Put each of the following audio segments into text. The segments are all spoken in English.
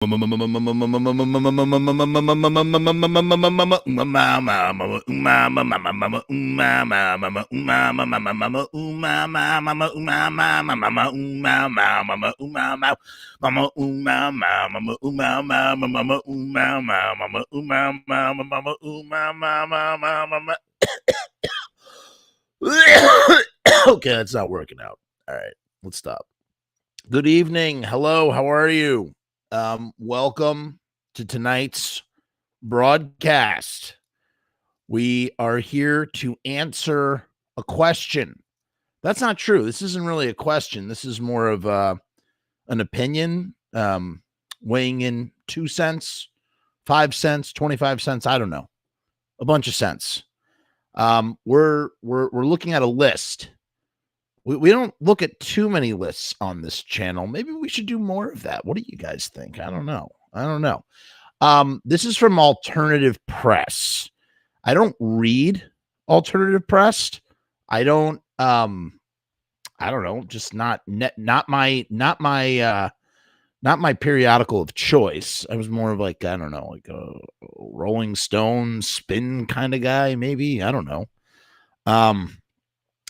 Okay, that's not working out. All right, let's stop. Good evening. Hello, how are you? Welcome to tonight's broadcast. We are here to answer a question. That's not true. This isn't really a question. This is more of an opinion, weighing in 2 cents, 5 cents, 25 cents. I don't know, a bunch of cents. We're looking at a list. We don't look at too many lists on this channel. Maybe we should do more of that. What do you guys think? I don't know. This is from Alternative Press. I don't read Alternative Press. I don't know, just not my periodical of choice. I was more of like, I don't know, like a Rolling Stone spin kind of guy, maybe. I don't know.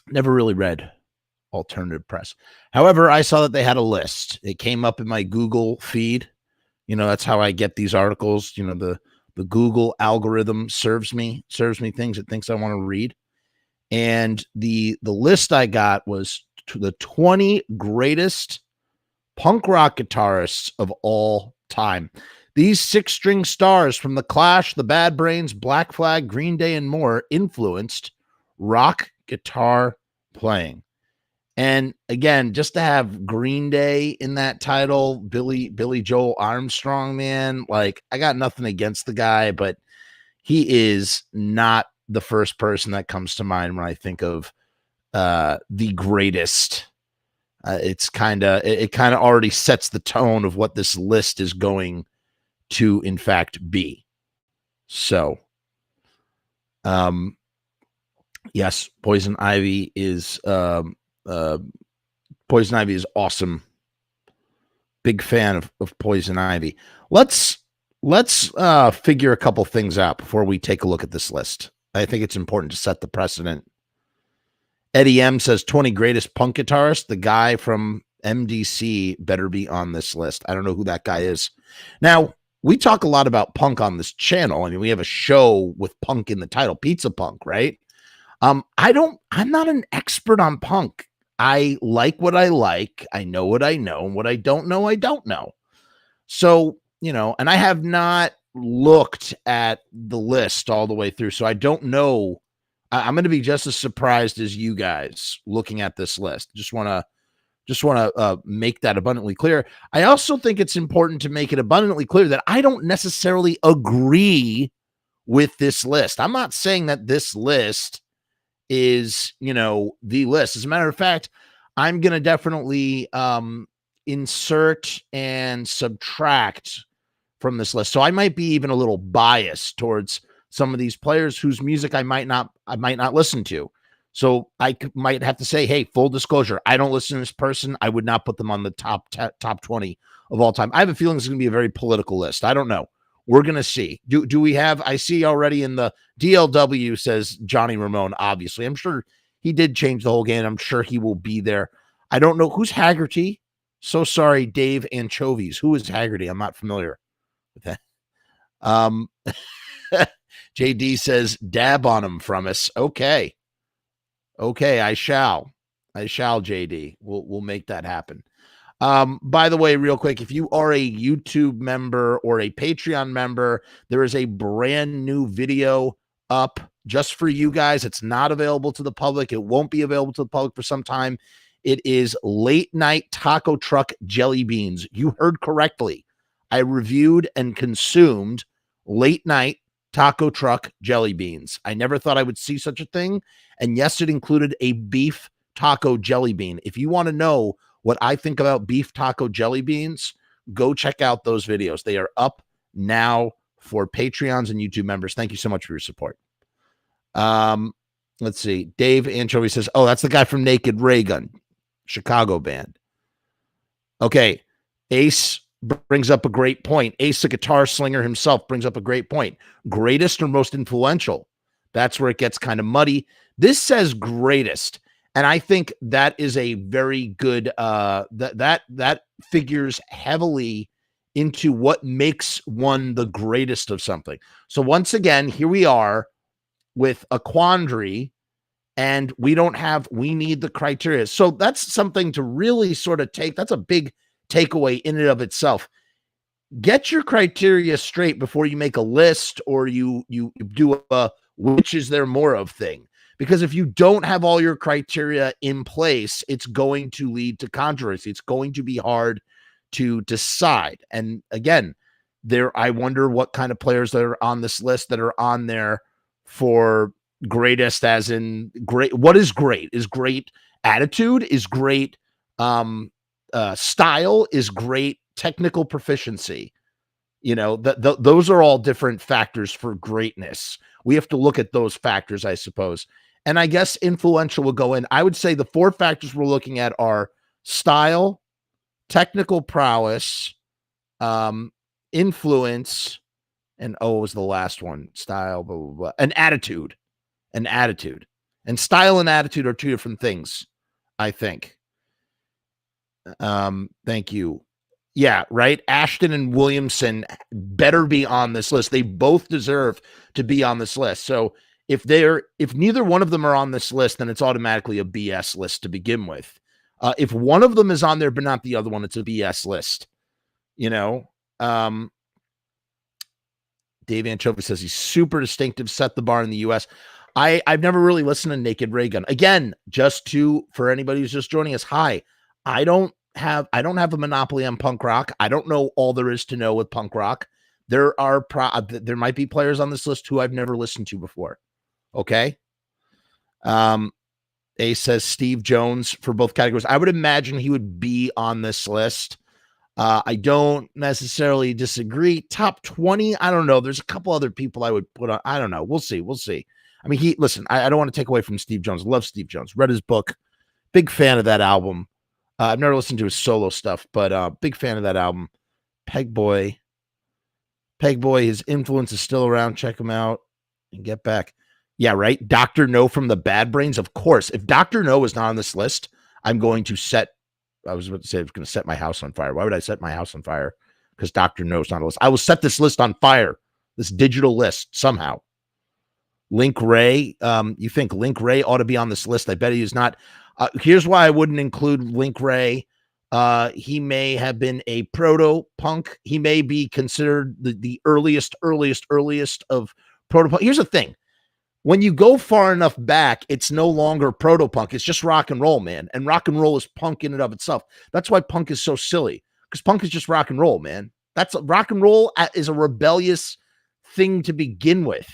Never really read Alternative Press. However, I saw that they had a list. It came up in my Google feed. You know, that's how I get these articles. You know, the Google algorithm serves me things it thinks I want to read. And the list I got was the 20 greatest punk rock guitarists of all time. These 6-string stars from The Clash, The Bad Brains, Black Flag, Green Day, and more influenced rock guitar playing. And again, just to have Green Day in that title, Billy Joel Armstrong, man, like, I got nothing against the guy, but he is not the first person that comes to mind when I think of the greatest. It kind of already sets the tone of what this list is going to, in fact, be. So, yes, Poison Ivy is awesome. Big fan of Poison Ivy. Let's figure a couple things out before we take a look at this list. I think it's important to set the precedent. Eddie M says 20 greatest punk guitarists. The guy from MDC better be on this list. I don't know who that guy is. Now, we talk a lot about punk on this channel. I mean, we have a show with punk in the title, Pizza Punk, right? I'm not an expert on punk. I like what I like. I know what I know. And what I don't know, I don't know. So, you know, and I have not looked at the list all the way through. So I don't know. I'm going to be just as surprised as you guys looking at this list. Just want to make that abundantly clear. I also think it's important to make it abundantly clear that I don't necessarily agree with this list. I'm not saying that this list is, you know, the list. As a matter of fact, I'm going to definitely insert and subtract from this list. So I might be even a little biased towards some of these players whose music I might not listen to. So I might have to say, hey, full disclosure, I don't listen to this person. I would not put them on the top 20 of all time. I have a feeling it's going to be a very political list. I don't know. We're going to see. Do we have, I see already in the DLW says Johnny Ramone, obviously. I'm sure he did change the whole game. I'm sure he will be there. I don't know. Who's Haggerty? So sorry, Dave Anchovies. Who is Haggerty? I'm not familiar with that. JD says, dab on him, Frumess. Okay, I shall, JD. We'll make that happen. By the way, real quick, if you are a YouTube member or a Patreon member, there is a brand new video up just for you guys. It's not available to the public. It won't be available to the public for some time. It is Late Night Taco Truck Jelly Beans. You heard correctly. I reviewed and consumed Late Night Taco Truck Jelly Beans. I never thought I would see such a thing. And yes, it included a beef taco jelly bean. If you want to know what I think about beef taco jelly beans, go check out those videos. They are up now for Patreons and YouTube members. Thank you so much for your support. Let's see. Dave Anchovy says, oh, that's the guy from Naked Ray Gun, Chicago band. Okay. Ace brings up a great point. Ace, the guitar slinger himself, brings up a great point. Greatest or most influential? That's where it gets kind of muddy. This says greatest, and I think that is a very good that figures heavily into what makes one the greatest of something. So once again, here we are with a quandary, and we need the criteria. So that's something to really sort of take. That's a big takeaway in and of itself. Get your criteria straight before you make a list or you do a which is there more of thing. Because if you don't have all your criteria in place, it's going to lead to controversy. It's going to be hard to decide. And again, I wonder what kind of players that are on this list that are on there for greatest, as in great. What is great? Is great attitude? Is great style? Is great technical proficiency? Those are all different factors for greatness. We have to look at those factors, I suppose. And I guess influential will go in. I would say the 4 factors we're looking at are style, technical prowess, influence, and what was the last one? Style, blah, blah, blah. And attitude. And style and attitude are 2 different things, I think. Thank you. Yeah, right. Ashton and Williamson better be on this list. They both deserve to be on this list. So if neither one of them are on this list, then it's automatically a BS list to begin with. If one of them is on there but not the other one, it's a BS list. Dave Anchovy says he's super distinctive, set the bar in the US. I've never really listened to Naked Raygun. Again, for anybody who's just joining us, hi. I don't have a monopoly on punk rock. I don't know all there is to know with punk rock. There might be players on this list who I've never listened to before. Okay. A says Steve Jones for both categories. I would imagine he would be on this list. I don't necessarily disagree. Top 20, I don't know. There's a couple other people I would put on. I don't know. We'll see. I mean, I don't want to take away from Steve Jones. Love Steve Jones. Read his book. Big fan of that album. I've never listened to his solo stuff, but big fan of that album. Pegboy, his influence is still around. Check him out and get back. Yeah, right. Dr. No from the Bad Brains. Of course, if Dr. No is not on this list, I'm going to set my house on fire. Why would I set my house on fire? Because Dr. No is not on the list. I will set this list on fire, this digital list somehow. Link Ray. You think Link Ray ought to be on this list? I bet he is not. Here's why I wouldn't include Link Ray. He may have been a proto-punk. He may be considered the earliest of proto-punk. Here's the thing. When you go far enough back, it's no longer proto-punk. It's just rock and roll, man. And rock and roll is punk in and of itself. That's why punk is so silly, because punk is just rock and roll, man. Rock and roll is a rebellious thing to begin with.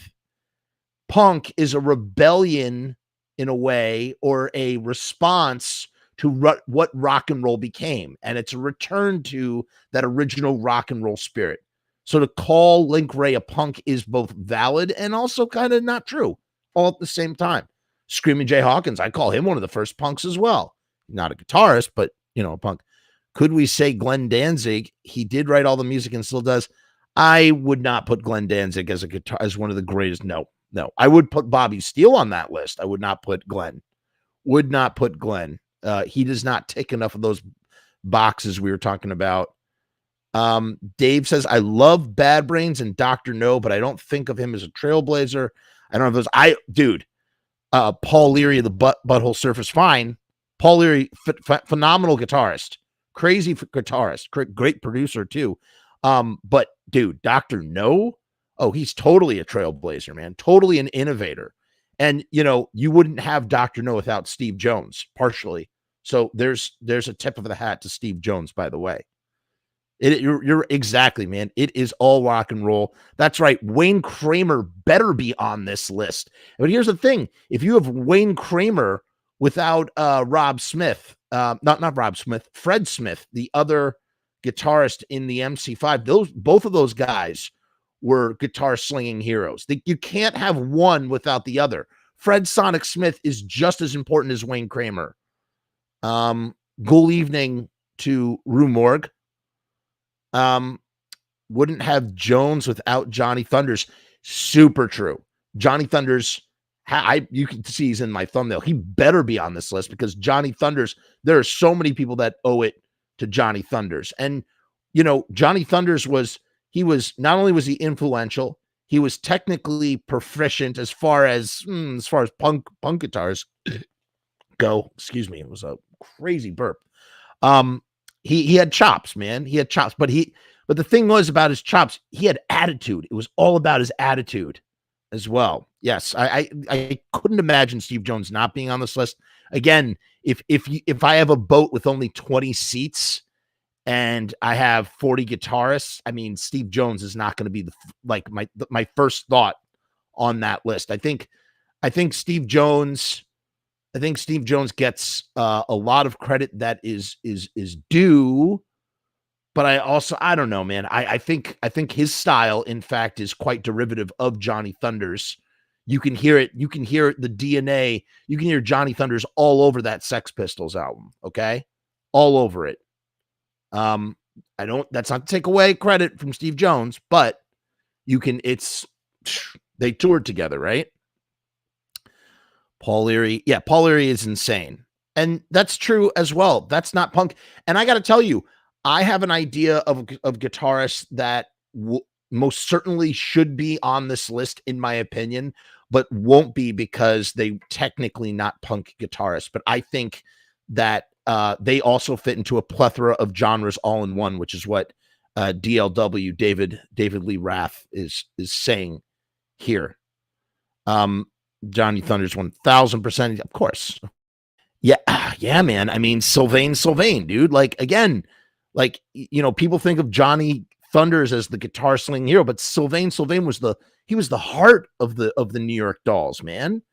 Punk is a rebellion in a way, or a response to what rock and roll became. And it's a return to that original rock and roll spirit. So to call Link Ray a punk is both valid and also kind of not true all at the same time. Screaming Jay Hawkins, I call him one of the first punks as well. Not a guitarist, but, a punk. Could we say Glenn Danzig? He did write all the music and still does. I would not put Glenn Danzig as one of the greatest. No. I would put Bobby Steele on that list. I would not put Glenn. He does not tick enough of those boxes we were talking about. Dave says, I love Bad Brains and Dr. No, but I don't think of him as a trailblazer. I don't know if those. Paul Leary of the Butthole Surface, fine. Paul Leary, phenomenal guitarist, crazy guitarist, great producer too. But dude, Dr. No, he's totally a trailblazer, man. Totally an innovator. And you wouldn't have Dr. No without Steve Jones, partially. So there's a tip of the hat to Steve Jones, by the way. You're exactly, man. It is all rock and roll. That's right. Wayne Kramer better be on this list. But here's the thing: if you have Wayne Kramer without Rob Smith, not Rob Smith, Fred Smith, the other guitarist in the MC5, both of those guys were guitar slinging heroes. You can't have one without the other. Fred Sonic Smith is just as important as Wayne Kramer. Good evening to Rue Morgue. Wouldn't have Jones without Johnny Thunders. Super true. Johnny Thunders, you can see he's in my thumbnail. He better be on this list because Johnny Thunders, there are so many people that owe it to Johnny Thunders. And, Johnny Thunders not only was he influential, he was technically proficient as far as punk guitars go. Excuse me. It was a crazy burp. He had chops, man. He had chops, but the thing was about his chops, he had attitude. It was all about his attitude as well. Yes, I couldn't imagine Steve Jones not being on this list. Again, if I have a boat with only 20 seats and I have 40 guitarists, I mean, Steve Jones is not going to be my first thought on that list. I think Steve Jones gets a lot of credit that is due. But I don't know, man. I think his style, in fact, is quite derivative of Johnny Thunders. You can hear it. You can hear the DNA. You can hear Johnny Thunders all over that Sex Pistols album. Okay, all over it. That's not to take away credit from Steve Jones, but they toured together, right? Paul Leary. Yeah, Paul Leary is insane. And that's true as well. That's not punk. And I got to tell you, I have an idea of guitarists that most certainly should be on this list, in my opinion, but won't be because they technically not punk guitarists. But I think that they also fit into a plethora of genres all in one, which is what DLW David Lee Rath is saying here. Johnny Thunders 1000%, of course. Yeah, man. I mean, Sylvain, dude. Like, again, people think of Johnny Thunders as the guitar slinging hero, but Sylvain was the heart of the New York Dolls, man.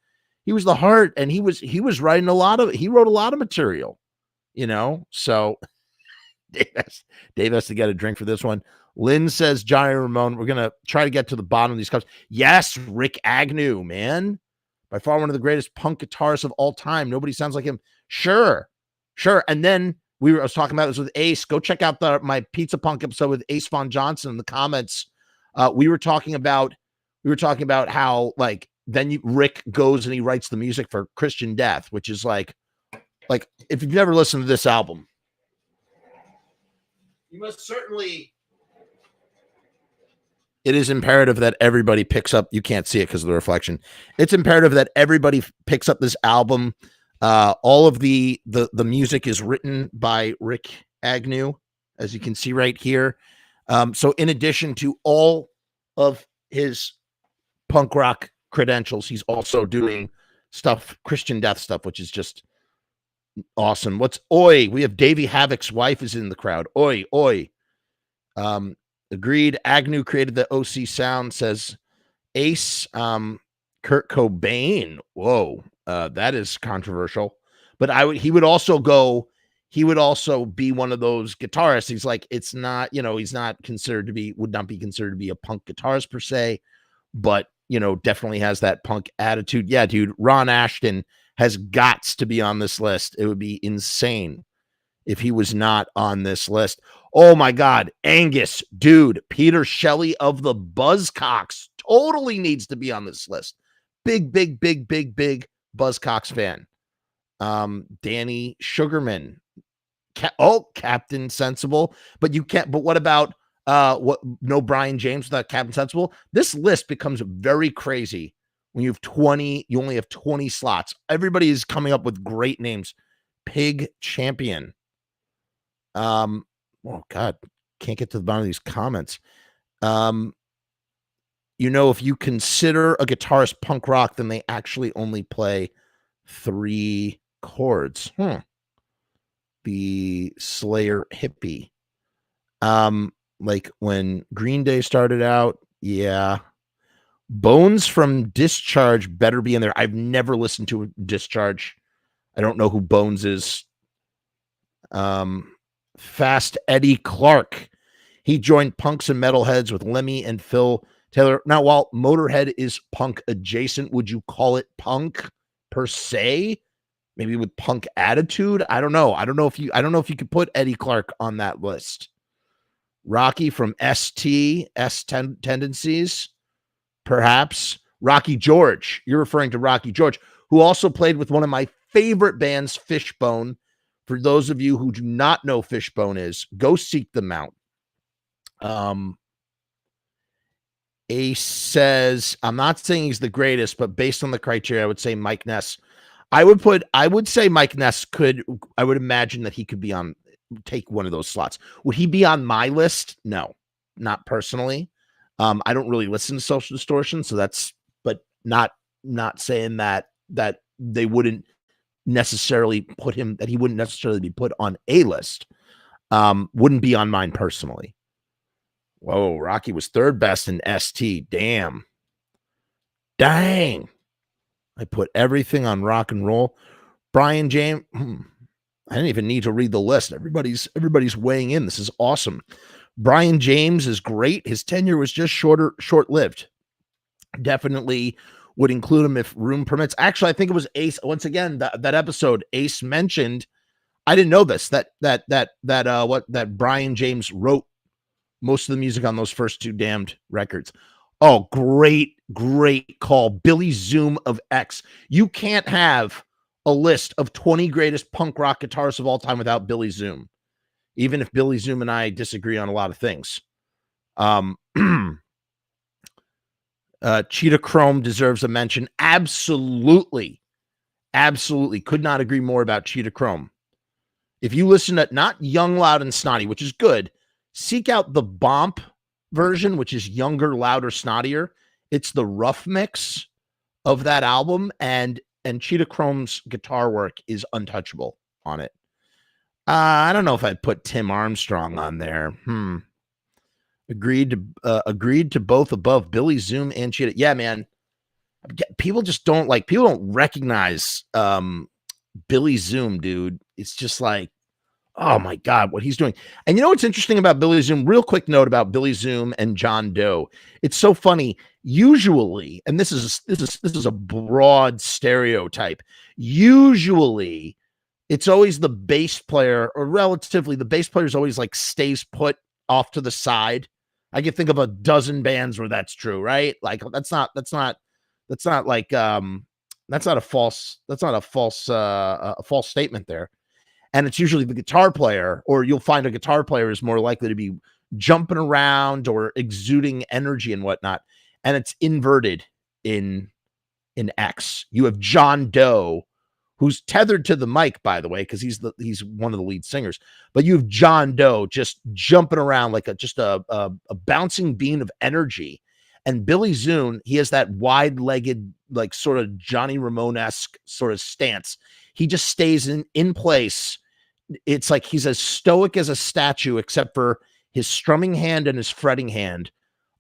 He was the heart, and he wrote a lot of material, so Dave has to get a drink for this one. Lynn says Johnny Ramone. We're gonna try to get to the bottom of these cups. Yes, Rick Agnew, man. By far one of the greatest punk guitarists of all time. Nobody sounds like him. Sure. And then I was talking about this with Ace. Go check out my Pizza Punk episode with Ace Von Johnson in the comments. We were talking about how then Rick goes and he writes the music for Christian Death, which is like if you've never listened to this album, you must certainly. It is imperative that everybody picks up. You can't see it because of the reflection. It's imperative that everybody picks up this album. All of the music is written by Rick Agnew, as you can see right here. So in addition to all of his punk rock credentials, he's also doing Christian Death stuff, which is just awesome. Oi? We have Davey Havoc's wife is in the crowd. Oi. Agreed. Agnew created the OC sound, says Ace. Kurt Cobain. Whoa. That is controversial. But he would also be one of those guitarists. He's like, it's not, would not be considered to be a punk guitarist per se, but definitely has that punk attitude. Yeah, dude. Ron Ashton has gots to be on this list. It would be insane if he was not on this list. Oh my God, Angus, dude, Peter Shelley of the Buzzcocks totally needs to be on this list. Big Buzzcocks fan. Danny Sugarman. Captain Sensible. But you can't, but what about no Brian James without Captain Sensible? This list becomes very crazy when you only have 20 slots. Everybody is coming up with great names. Pig Champion. Oh God, can't get to the bottom of these comments. If you consider a guitarist punk rock, then they actually only play 3 chords. The Slayer hippie. Like when Green Day started out, yeah. Bones from Discharge better be in there. I've never listened to Discharge. I don't know who Bones is. Fast Eddie Clark. He joined Punks and Metalheads with Lemmy and Phil Taylor. Now, while Motorhead is punk adjacent, would you call it punk per se? Maybe with punk attitude? I don't know. I don't know if you could put Eddie Clark on that list. Rocky from Tendencies, perhaps. Rocky George. You're referring to Rocky George, who also played with one of my favorite bands, Fishbone. For those of you who do not know Fishbone is, go seek them out. Ace says, I'm not saying he's the greatest, but based on the criteria, I would say Mike Ness. I would say Mike Ness I would imagine that he could take one of those slots. Would he be on my list? No, not personally. I don't really listen to Social Distortion, so but not saying that they wouldn't necessarily put him, that he wouldn't necessarily be put on a list. Wouldn't be on mine personally. Whoa, Rocky was third best in ST. Dang. I put everything on rock and roll. Brian James. I didn't even need to read the list. Everybody's weighing in. This is awesome. Brian James is great. His tenure was just short-lived. Definitely would include him if room permits. Actually, I think it was Ace. Once again, that episode Ace mentioned. I didn't know this. That Brian James wrote most of the music on those first two damned records. Oh, great call. Billy Zoom of X. You can't have a list of 20 greatest punk rock guitarists of all time without Billy Zoom, even if Billy Zoom and I disagree on a lot of things. Cheetah Chrome deserves a mention. Absolutely. Could not agree more about Cheetah Chrome. If you listen to not Young, Loud, and Snotty, which is good, seek out the Bomp version, which is younger, louder, snottier. It's the rough mix of that album, and Cheetah Chrome's guitar work is untouchable on it. I don't know if I'd put Tim Armstrong on there. Agreed to both above Billy Zoom and Cheetah. Yeah, man. People don't recognize Billy Zoom, dude. It's just like, oh my God, what he's doing. And you know what's interesting about Billy Zoom? Real quick note about Billy Zoom and John Doe. It's so funny. Usually, and this is a broad stereotype. Usually, it's always the bass player, or relatively, the bass player is always like stays put off to the side. I can think of a dozen bands where that's true, right? Like that's not a false statement there. And it's usually the guitar player, or you'll find a guitar player is more likely to be jumping around or exuding energy and whatnot. And it's inverted in X. You have John Doe, who's tethered to the mic, by the way, because he's one of the lead singers. But you have John Doe just jumping around like a bouncing bean of energy. And Billy Zoom, he has that wide-legged, like sort of Johnny Ramone-esque sort of stance. He just stays in place. It's like he's as stoic as a statue, except for his strumming hand and his fretting hand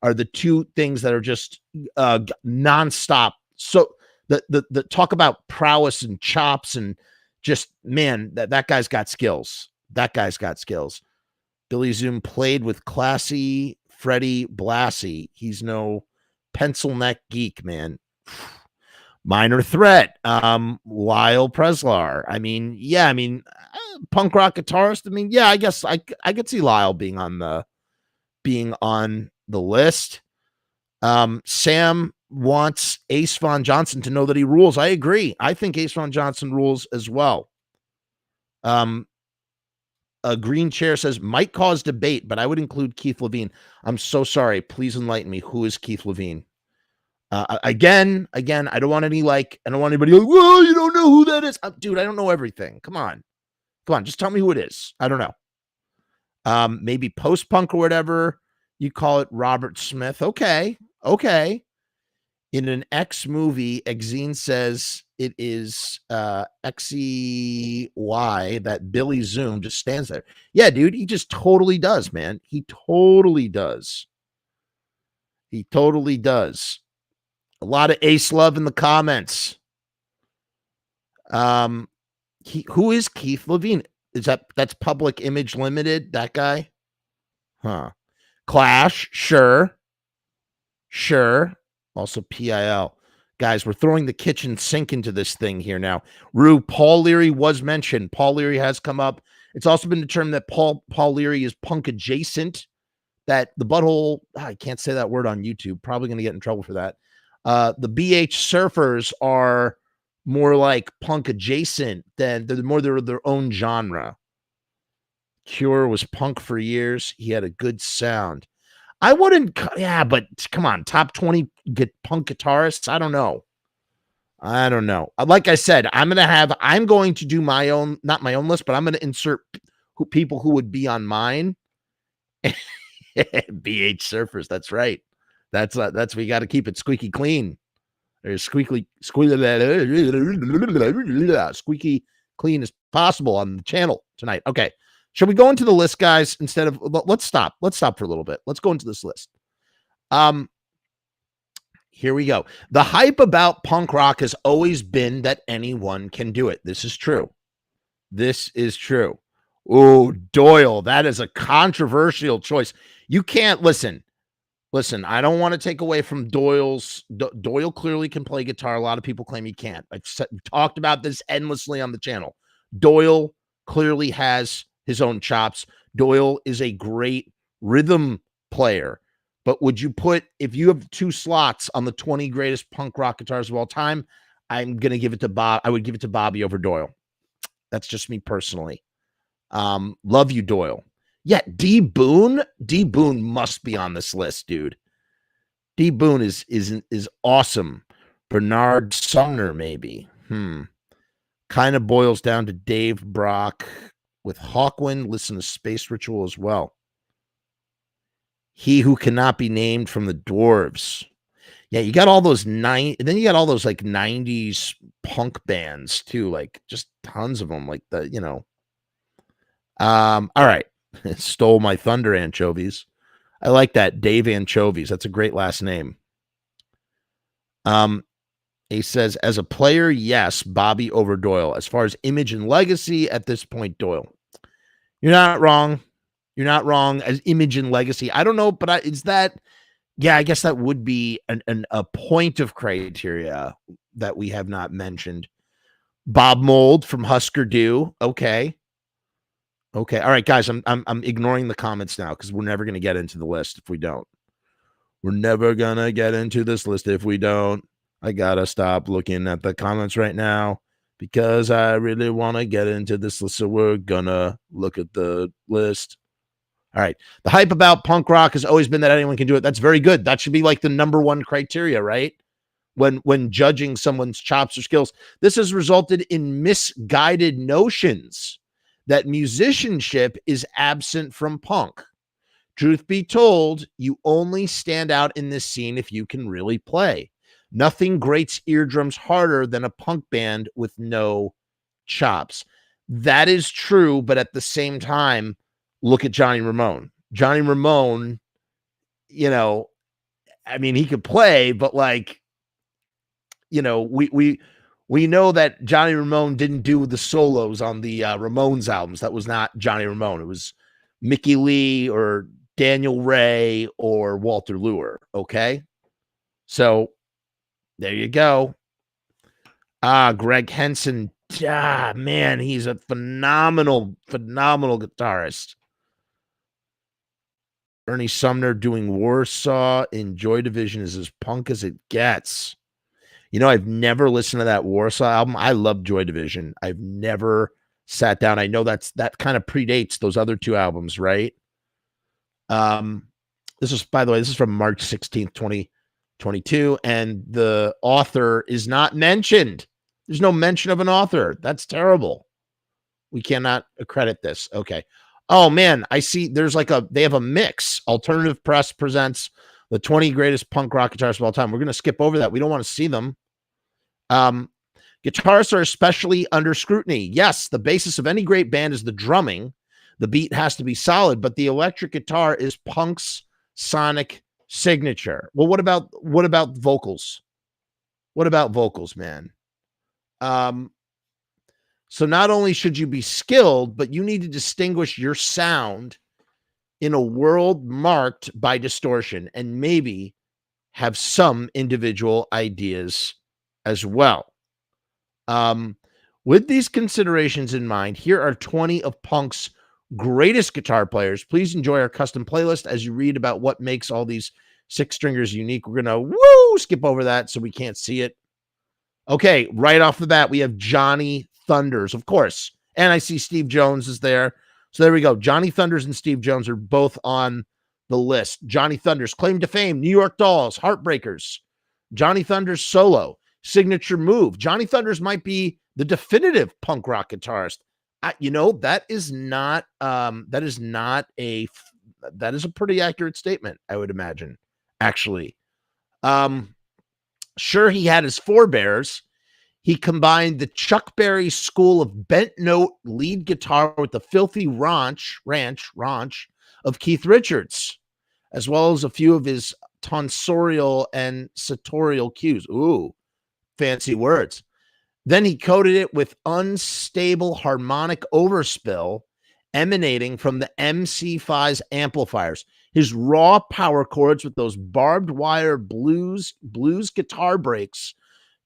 are the two things that are just nonstop. So the talk about prowess and chops and just, man, that guy's got skills. That guy's got skills. Billy Zoom played with classy Freddie Blassie. He's no pencil neck geek, man. Minor Threat, Lyle Preslar. Punk rock guitarist. I guess I could see Lyle being on the list. Sam wants Ace Von Johnson to know that he rules. I agree. I think Ace Von Johnson rules as well. A green chair says might cause debate, but I would include Keith Levine. I'm so sorry. Please enlighten me. Who is Keith Levine? Again, I don't want anybody like, well, you don't know who that is. Dude, I don't know everything. Come on. Just tell me who it is. I don't know. Maybe post-punk or whatever you call it. Robert Smith. Okay. In an X movie, Exene says it is XEY that Billy Zoom just stands there. Yeah, dude, he just totally does, man. He totally does. A lot of Ace love in the comments. Who is Keith Levine? That's Public Image Limited? That guy? Huh. Clash, sure. Also PIL. Guys, we're throwing the kitchen sink into this thing here now. Rue, Paul Leary was mentioned. Paul Leary has come up. It's also been determined that Paul Leary is punk adjacent. that the butthole, I can't say that word on YouTube, probably going to get in trouble for that. The BH Surfers are more like punk adjacent than they're more their own genre. Cure was punk for years. He had a good sound. I wouldn't, yeah, but come on, top 20 punk guitarists. I don't know. Like I said, I'm going to do my own, not my own list, but I'm going to insert people who would be on mine. BH Surfers. That's right. That's we got to keep it squeaky clean. There's squeaky clean as possible on the channel tonight. Okay. Should we go into the list, guys? Instead of let's stop for a little bit. Let's go into this list. Here we go. The hype about punk rock has always been that anyone can do it. This is true. Oh, Doyle, that is a controversial choice. You can't listen. I don't want to take away from Doyle's. Doyle clearly can play guitar. A lot of people claim he can't. I've talked about this endlessly on the channel. Doyle clearly has his own chops. Doyle is a great rhythm player. But would you put, if you have 2 slots on the 20 greatest punk rock guitars of all time, I'm going to give it to Bob. I would give it to Bobby over Doyle. That's just me personally. Love you, Doyle. Yeah, D Boon must be on this list, dude. D Boon is awesome. Bernard Sumner, maybe. Kind of boils down to Dave Brock with Hawkwind. Listen to Space Ritual as well. He Who Cannot Be Named from the Dwarves. Yeah, you got all those then you got all those like 90s punk bands too, like just tons of them, like the, all right. Stole my thunder, Anchovies. I like that. Dave Anchovies. That's a great last name. He says, as a player, yes, Bobby over Doyle. As far as image and legacy at this point, Doyle. You're not wrong. As image and legacy. I don't know, but I guess that would be a point of criteria that we have not mentioned. Bob Mould from Husker Du. Okay. All right, guys, I'm ignoring the comments now because we're never going to get into the list if we don't. We're never going to get into this list if we don't. I got to stop looking at the comments right now because I really want to get into this list. So we're going to look at the list. All right. The hype about punk rock has always been that anyone can do it. That's very good. That should be like the number 1 criteria, right? When judging someone's chops or skills. This has resulted in misguided notions that musicianship is absent from punk. Truth be told, you only stand out in this scene if you can really play. Nothing grates eardrums harder than a punk band with no chops. That is true, but at the same time, look at Johnny Ramone. Johnny Ramone, he could play, but we know that Johnny Ramone didn't do the solos on the Ramones albums. That was not Johnny Ramone. It was Mickey Lee or Daniel Ray or Walter Lure. Okay. So there you go. Greg Henson. Man, he's a phenomenal guitarist. Ernie Sumner doing Warsaw in Joy Division is as punk as it gets. I've never listened to that Warsaw album. I love Joy Division. I've never sat down. I know that kind of predates those other 2 albums, right? This is, by the way, this is from March 16th, 2022, and the author is not mentioned. There's no mention of an author. That's terrible. We cannot accredit this. Okay. Oh man, I see there's they have a mix. Alternative Press presents the 20 greatest punk rock guitarists of all time. We're going to skip over that. We don't want to see them. Guitarists are especially under scrutiny. Yes, the basis of any great band is the drumming. The beat has to be solid, but the electric guitar is punk's sonic signature. Well, what about vocals? What about vocals, man? So not only should you be skilled, but you need to distinguish your sound in a world marked by distortion and maybe have some individual ideas as well. With these considerations in mind, here are 20 of punk's greatest guitar players. Please enjoy our custom playlist as you read about what makes all these six stringers unique. We're going to skip over that so we can't see it. Okay, right off the bat, we have Johnny Thunders, of course. And I see Steve Jones is there. So there we go. Johnny Thunders and Steve Jones are both on the list. Johnny Thunders, Claim to Fame, New York Dolls, Heartbreakers. Johnny Thunders solo, Signature Move. Johnny Thunders might be the definitive punk rock guitarist. That is a pretty accurate statement, I would imagine, actually. Sure, he had his forebears. He combined the Chuck Berry school of bent note lead guitar with the filthy ranch of Keith Richards, as well as a few of his tonsorial and sartorial cues. Ooh, fancy words. Then he coated it with unstable harmonic overspill emanating from the MC5's amplifiers. His raw power chords with those barbed wire blues guitar breaks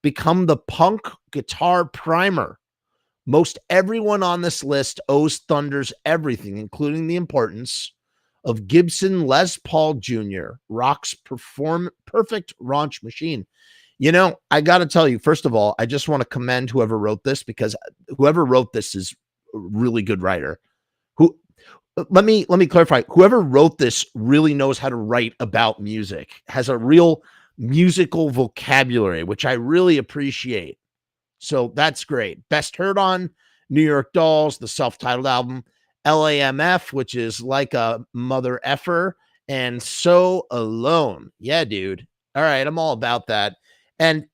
become the punk guitar primer. Most everyone on this list owes Thunders everything, including the importance of Gibson Les Paul Jr., rock's perfect raunch machine. I got to tell you, first of all, I just want to commend whoever wrote this, because whoever wrote this is a really good writer. Let me clarify. Whoever wrote this really knows how to write about music, has a real musical vocabulary, which I really appreciate. So that's great. Best heard on New York Dolls, the self-titled album, LAMF, which is Like a Mother Effer, and So Alone. Yeah, dude. All right, I'm all about that. And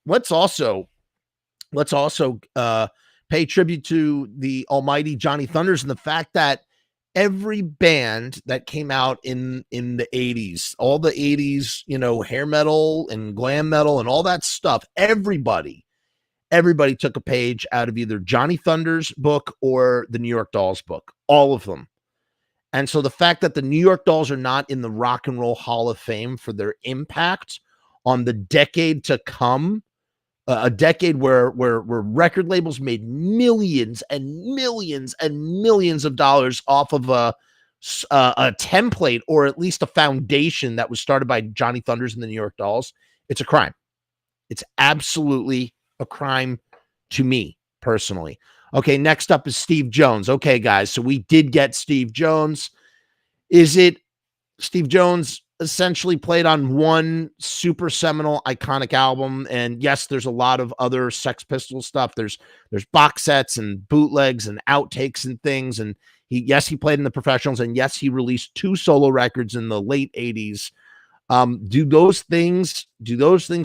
let's also pay tribute to the almighty Johnny Thunders and the fact that every band that came out in the 80s, all the 80s, hair metal and glam metal and all that stuff, everybody took a page out of either Johnny Thunders' book or the New York Dolls book, all of them. And so the fact that the New York Dolls are not in the Rock and Roll Hall of Fame for their impact on the decade to come, a decade where record labels made millions and millions and millions of dollars off of a template, or at least a foundation that was started by Johnny Thunders and the New York Dolls, it's a crime. It's absolutely a crime to me personally. Okay, next up is Steve Jones. Okay, guys, so we did get Steve Jones. Is it Steve Jones essentially played on one super seminal iconic album? And yes, there's a lot of other Sex Pistols stuff. There's box sets and bootlegs and outtakes and things. And he played in the Professionals, and yes, he released 2 solo records in the late 80s. Do those things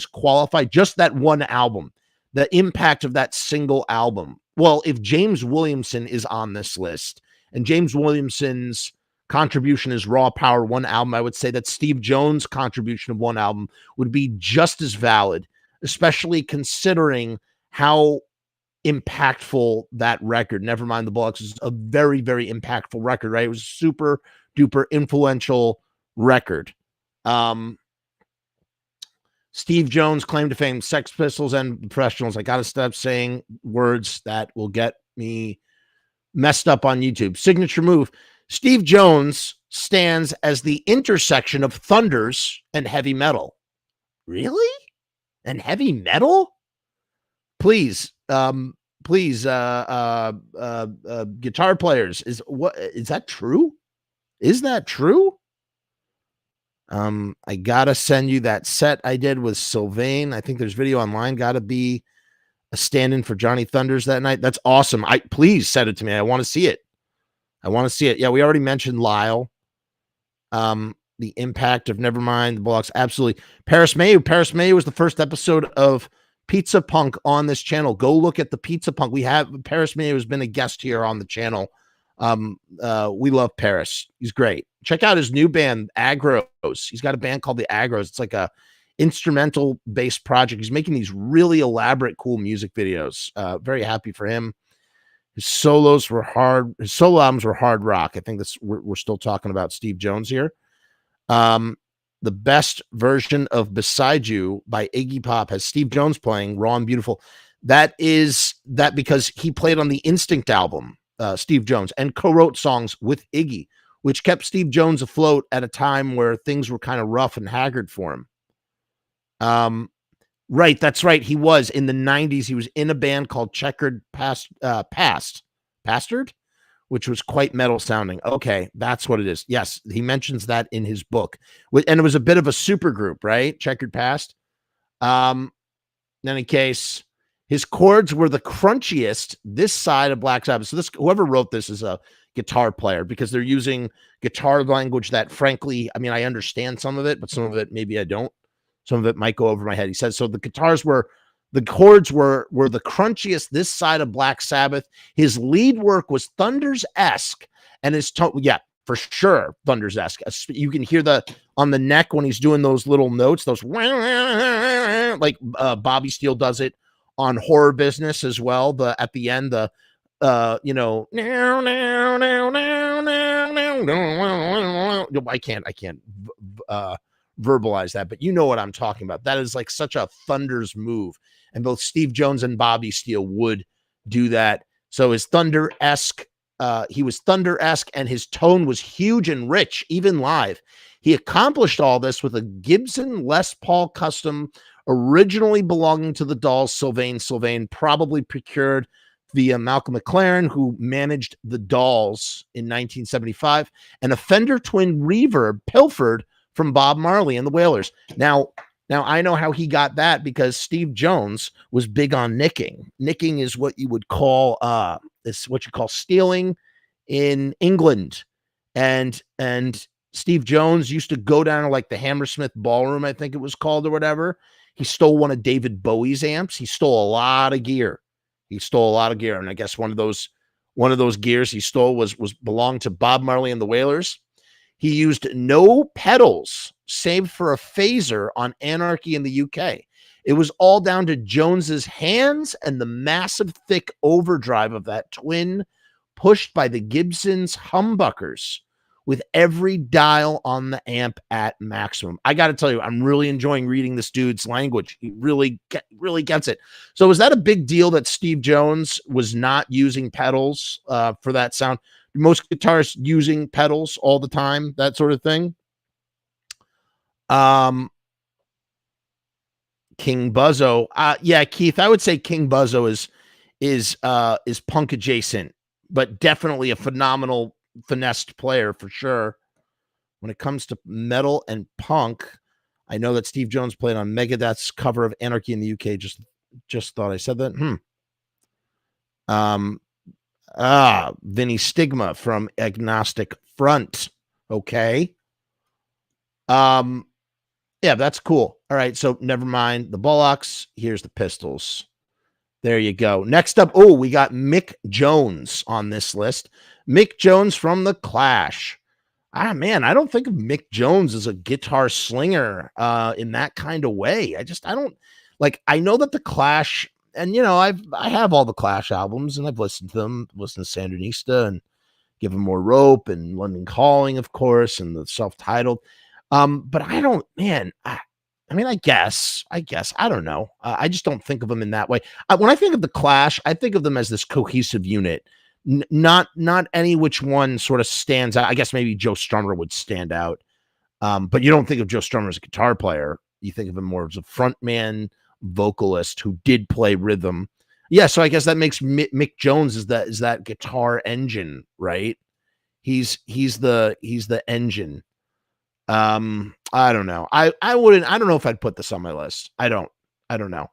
qualify? Just that one album, the impact of that single album. Well, if James Williamson is on this list, and James Williamson's contribution is raw power, one album, I would say that Steve Jones' contribution of one album would be just as valid, especially considering how impactful that record, Nevermind the Bollocks, is a very, very impactful record, right? It was a super duper influential record. Steve Jones' claim to fame, Sex Pistols and Professionals. I got to stop saying words that will get me messed up on YouTube. Signature Move. Steve Jones stands as the intersection of Thunders and heavy metal. Really? And heavy metal? Please, guitar players, is that true? Is that true? I gotta send you that set I did with Sylvain. I think there's video online. Gotta be a stand-in for Johnny Thunders that night. That's awesome. Please send it to me. I want to see it. Yeah, we already mentioned Lyle. The impact of Nevermind the Bollocks. Absolutely. Paris Mayu was the first episode of Pizza Punk on this channel. Go look at the Pizza Punk. We have Paris Mayu has been a guest here on the channel. We love Paris. He's great. Check out his new band, Agros. He's got a band called the Agros. It's like a instrumental based project. He's making these really elaborate, cool music videos. Very happy for him. His solo albums were hard rock. I think we're still talking about Steve Jones here. The best version of Beside You by Iggy Pop has Steve Jones playing Raw and Beautiful. That because he played on the Instinct album. Steve Jones, and co-wrote songs with Iggy, which kept Steve Jones afloat at a time where things were kind of rough and haggard for him. Right, that's right. He was in the 90s. He was in a band called Checkered Pastard, which was quite metal sounding. Okay, that's what it is. Yes, he mentions that in his book. And it was a bit of a super group, right? Checkered Past. In any case, his chords were the crunchiest this side of Black Sabbath. So whoever wrote this is a guitar player, because they're using guitar language that, frankly, I mean, I understand some of it, but some of it maybe I don't. Some of it might go over my head. He says, so the chords were the crunchiest this side of Black Sabbath. His lead work was Thunders-esque, and his tone, yeah, for sure, Thunders-esque. You can hear on the neck when he's doing those little notes, those like Bobby Steele does it on Horror Business as well. At the end, I can't verbalize that, but you know what I'm talking about. That is like such a Thunders move, and both Steve Jones and Bobby Steele would do that. So his Thunder-esque, he was Thunder-esque, and his tone was huge and rich, even live. He accomplished all this with a Gibson Les Paul custom, originally belonging to the Dolls. Sylvain probably procured via Malcolm McLaren, who managed the Dolls in 1975, and a Fender Twin reverb pilfered from Bob Marley and the Wailers. Now I know how he got that, because Steve Jones was big on nicking. Nicking is what you would call stealing in England. And Steve Jones used to go down to like the Hammersmith Ballroom, I think it was called, or whatever. He stole one of David Bowie's amps. He stole a lot of gear. And I guess one of those gears he stole was belonged to Bob Marley and the Wailers. He used no pedals, save for a phaser, on Anarchy in the UK. It was all down to Jones's hands and the massive thick overdrive of that twin, pushed by the Gibson's humbuckers, with every dial on the amp at maximum. I got to tell you, I'm really enjoying reading this dude's language. He really gets it. So was that a big deal that Steve Jones was not using pedals for that sound? Most guitarists using pedals all the time, that sort of thing. King Buzzo. Yeah, Keith, I would say King Buzzo is punk adjacent, but definitely a phenomenal finessed player for sure. When it comes to metal and punk, I know that Steve Jones played on Megadeth's cover of Anarchy in the UK. Just thought I said that. Vinny Stigma from Agnostic Front. Okay. Yeah, that's cool. All right, so never mind the Bullocks. Here's the Pistols. There you go. Next up, we got Mick Jones on this list. Mick Jones from The Clash. Man, I don't think of Mick Jones as a guitar slinger in that kind of way. I don't like. I know that The Clash, and I have all the Clash albums, and I've listened to them. Listened to Sandinista and Give 'Em More Rope and London Calling, of course, and the self-titled. But I don't, man. I guess, I don't know. I just don't think of them in that way. When I think of The Clash, I think of them as this cohesive unit. Not any which one sort of stands out. I guess maybe Joe Strummer would stand out. But you don't think of Joe Strummer as a guitar player. You think of him more as a frontman vocalist who did play rhythm. Yeah, so I guess that makes Mick Jones is that guitar engine, right? He's the engine. I don't know. I don't know if I'd put this on my list. I don't know.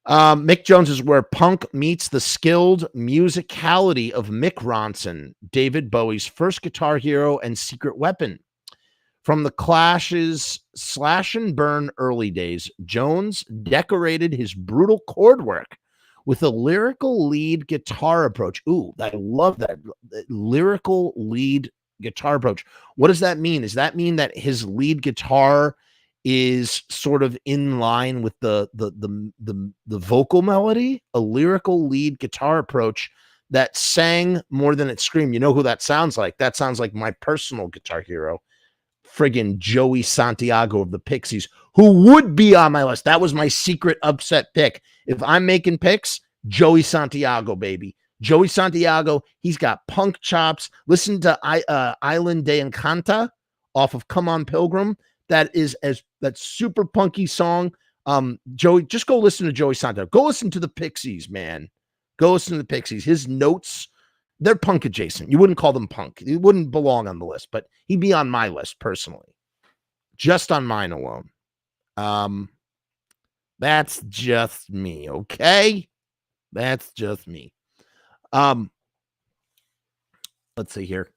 Mick Jones is where punk meets the skilled musicality of Mick Ronson, David Bowie's first guitar hero and secret weapon. From the Clash's slash and burn early days, Jones decorated his brutal chord work with a lyrical lead guitar approach. Ooh, I love that lyrical lead guitar approach. What does that mean? Does that mean that his lead guitar is sort of in line with the vocal melody? A lyrical lead guitar approach that sang more than it screamed. You know who that sounds like? That sounds like my personal guitar hero, friggin' Joey Santiago of the Pixies, who would be on my list. That was my secret upset pick. If I'm making picks, Joey Santiago, baby. Joey Santiago, he's got punk chops. Listen to Island de Encanta off of Come On Pilgrim. That super punky song. Joey, just go listen to Joey Santiago. Go listen to the Pixies, man. Go listen to the Pixies. His notes, they're punk adjacent. You wouldn't call them punk. It wouldn't belong on the list, but he'd be on my list personally. Just on mine alone. That's just me, okay? That's just me. Let's see here.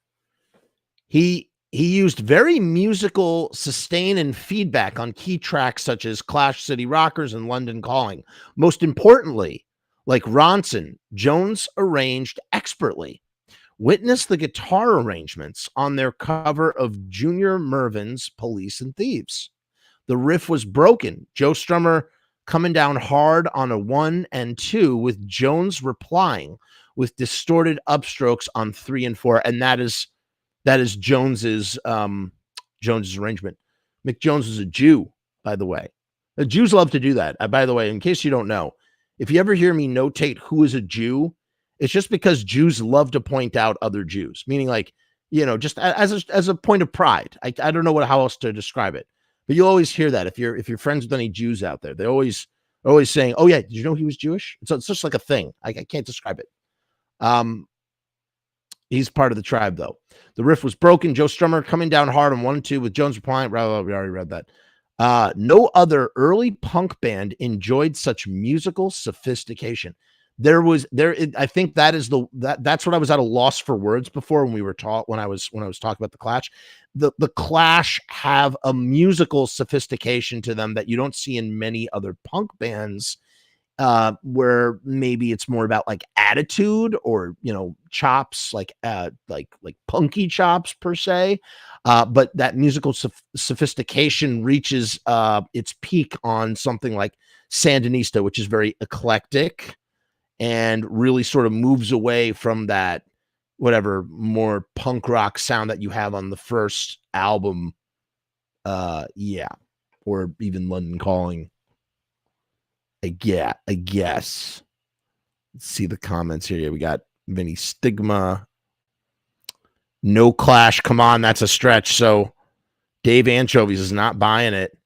He used very musical sustain and feedback on key tracks such as Clash City Rockers and London Calling. Most importantly, like Ronson, Jones arranged expertly. Witness the guitar arrangements on their cover of Junior Mervin's Police and Thieves. The riff was broken. Joe Strummer coming down hard on a 1 and 2, with Jones replying with distorted upstrokes on 3 and 4, and that is Jones's arrangement. Mick Jones was a Jew, by the way. The Jews love to do that. By the way, in case you don't know, if you ever hear me notate who is a Jew, it's just because Jews love to point out other Jews, meaning like, just as a point of pride. I don't know how else to describe it, but you'll always hear that if you're friends with any Jews out there. They're always saying, "Oh yeah, did you know he was Jewish?" So it's just like a thing. I can't describe it. He's part of the tribe, though. The riff was broken. Joe Strummer coming down hard on 1 and 2 with Jones replying. We already read that. No other early punk band enjoyed such musical sophistication. I think that's what I was at a loss for words before when I was talking about the Clash. The Clash have a musical sophistication to them that you don't see in many other punk bands. Where maybe it's more about like attitude or chops, like punky chops per se, but that musical sophistication reaches its peak on something like Sandinista, which is very eclectic and really sort of moves away from that whatever more punk rock sound that you have on the first album, or even London Calling. I guess. Let's see the comments here. Yeah, we got Vinny Stigma. No Clash. Come on, that's a stretch. So Dave Anchovies is not buying it.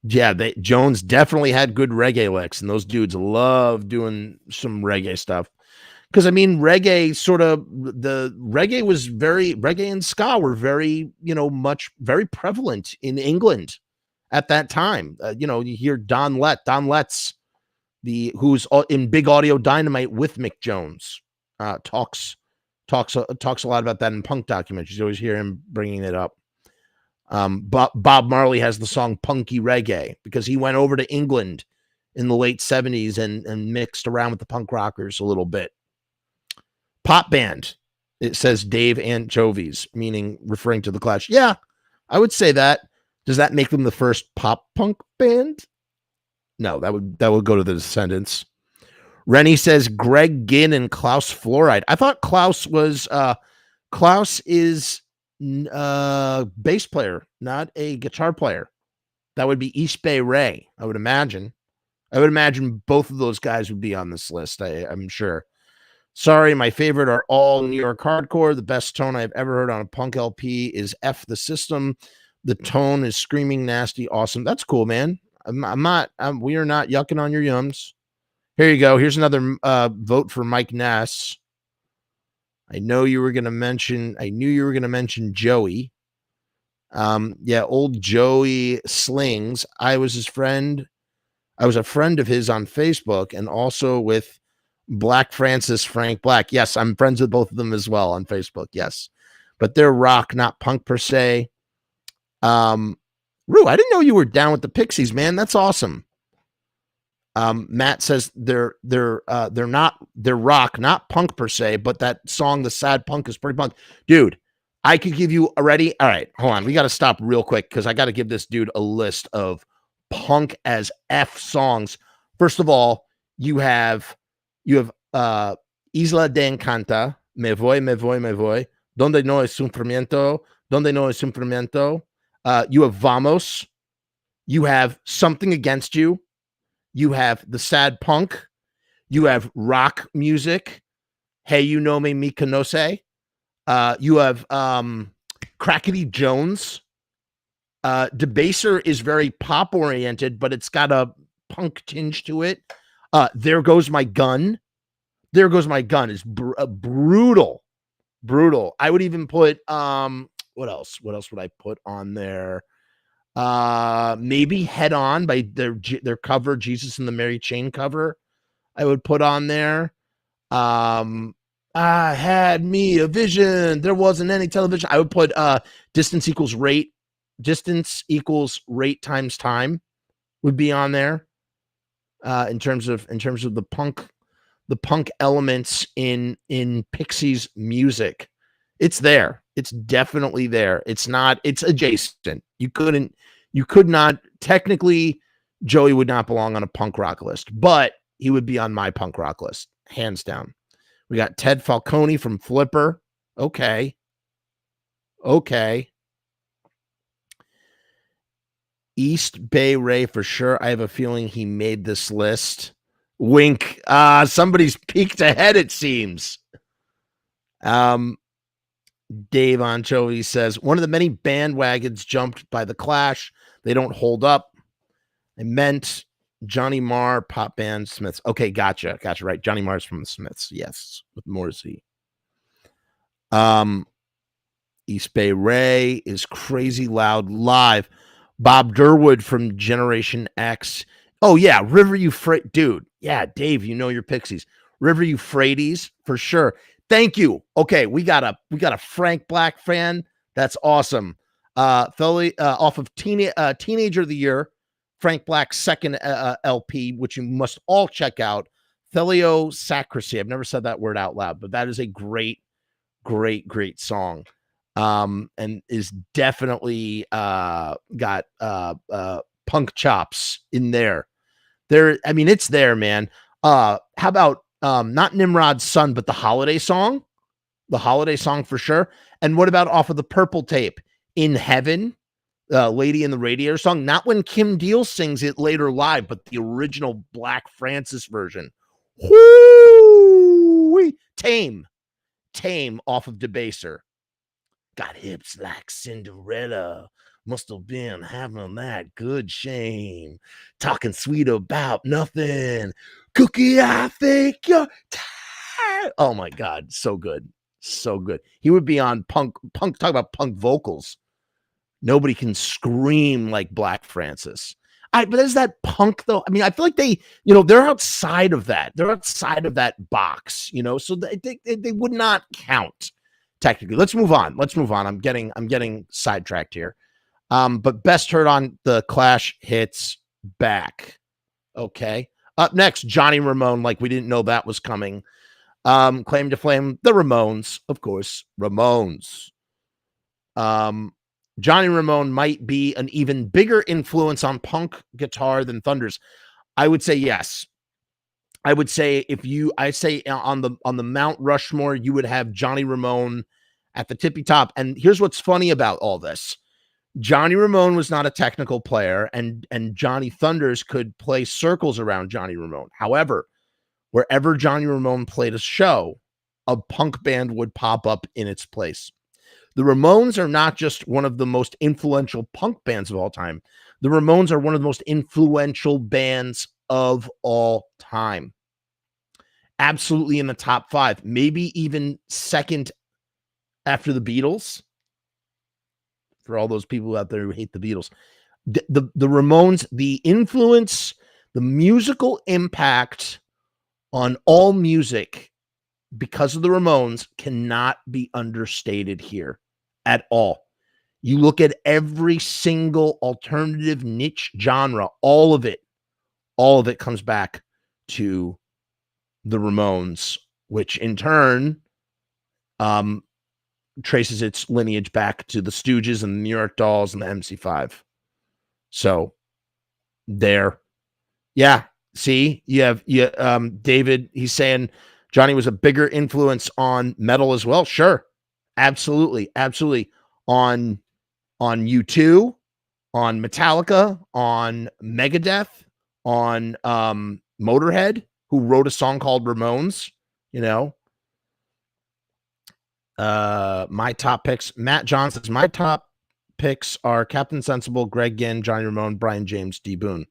Yeah, Jones definitely had good reggae licks, and those dudes love doing some reggae stuff. Because I mean, reggae and ska were very, very prevalent in England at that time. You hear Don Letts, who's in Big Audio Dynamite with Mick Jones, talks a lot about that in punk documentaries. You always hear him bringing it up. Bob Marley has the song Punky Reggae because he went over to England in the late 70s and mixed around with the punk rockers a little bit. Pop band, it says Dave Anchovies, referring to the Clash. Yeah, I would say that. Does that make them the first pop punk band? No, that would go to the Descendants. Rennie says Greg Ginn and Klaus Fluoride. I thought Klaus is bass player, not a guitar player. That would be East Bay Ray, I would imagine. Both of those guys would be on this list, I'm sure. Sorry, my favorite are all New York hardcore. The best tone I've ever heard on a punk LP is F the System. The tone is screaming nasty, awesome. That's cool, man. We are not yucking on your yums. Here you go. Here's another vote for Mike Ness. I knew you were going to mention Joey. Old Joey Slings. I was his friend. I was a friend of his on Facebook and also with Black Frank Black. Yes, I'm friends with both of them as well on Facebook. Yes, but they're rock, not punk per se. Rue, I didn't know you were down with the Pixies, man. That's awesome. Matt says they're rock, not punk per se, but that song, The Sad Punk, is pretty punk. Dude, I could give you already. All right, hold on. We got to stop real quick because I got to give this dude a list of punk as F songs. First of all, you have Isla de Encanta, Me Voy, Donde No es Sufrimiento. You have Vamos. You have Something Against You. You have The Sad Punk. You have rock music. Hey, You Know Me, Mikanose. You have Crackety Jones. Debaser is very pop oriented, but it's got a punk tinge to it. There Goes My Gun. There Goes My Gun is brutal. I would even put what else would I put on there? Maybe Head On by their cover, Jesus and the Mary Chain cover, I would put on there. I had me a vision. There wasn't any television. I would put distance equals rate. Distance equals rate times time would be on there. In terms of the punk elements in Pixies music. It's there. It's definitely there. It's adjacent. You could not technically, Joey would not belong on a punk rock list, but he would be on my punk rock list, hands down. We got Ted Falcone from Flipper. Okay. East Bay Ray for sure. I have a feeling he made this list. Wink. Somebody's peeked ahead, it seems. Dave Anchovy says, one of the many bandwagons jumped by the Clash. They don't hold up. I meant Johnny Marr, pop band, Smiths. Okay, gotcha. Right. Johnny Marr's from the Smiths. Yes, with Morrissey. East Bay Ray is Crazy Loud live. Bob Durwood from Generation X. Oh yeah, River Euphrates, dude. Yeah, Dave, you know your Pixies. River Euphrates for sure. Thank you. Okay, we got a Frank Black fan. That's awesome. Off of Teenager of the Year, Frank Black's second LP, which you must all check out. Theliosacracy. I've never said that word out loud, but that is a great song. And is definitely got punk chops in there. It's there, man. How about not Nimrod's Son, but the Holiday Song? The Holiday Song for sure. And what about off of the Purple Tape, In Heaven, Lady in the Radiator song? Not when Kim Deal sings it later live, but the original Black Francis version. Whoo! Tame off of Debaser. Got hips like Cinderella. Must have been having that good shame. Talking sweet about nothing. Cookie, I think you're tired. Oh my God. So good. He would be on punk. Talk about punk vocals. Nobody can scream like Black Francis. But is that punk though? I feel like they're outside of that. They're outside of that box, so they would not count. Technically, let's move on. I'm getting sidetracked here. But best heard on the Clash hits back. Okay. Up next, Johnny Ramone. Like we didn't know that was coming. Claim to Flame, the Ramones, of course. Ramones. Johnny Ramone might be an even bigger influence on punk guitar than Thunders. I would say yes. I would say on the Mount Rushmore, you would have Johnny Ramone at the tippy top. And here's what's funny about all this. Johnny Ramone was not a technical player, and Johnny Thunders could play circles around Johnny Ramone. However, wherever Johnny Ramone played a show, a punk band would pop up in its place. The Ramones are not just one of the most influential punk bands of all time. The Ramones are one of the most influential bands of all time. Absolutely in the top 5, maybe even second after the Beatles. For all those people out there who hate the Beatles, the Ramones, the influence, the musical impact on all music because of the Ramones cannot be understated here at all. You look at every single alternative niche genre, all of it comes back to the Ramones, which in turn traces its lineage back to the Stooges and the New York Dolls and the MC5. So there. Yeah. See, you have David, he's saying Johnny was a bigger influence on metal as well. Sure. Absolutely. On U2, on Metallica, on Megadeth, on Motorhead, who wrote a song called Ramones, My top picks. Matt Johnson's my top picks are Captain Sensible, Greg Ginn, Johnny Ramone, Brian James, D Boone.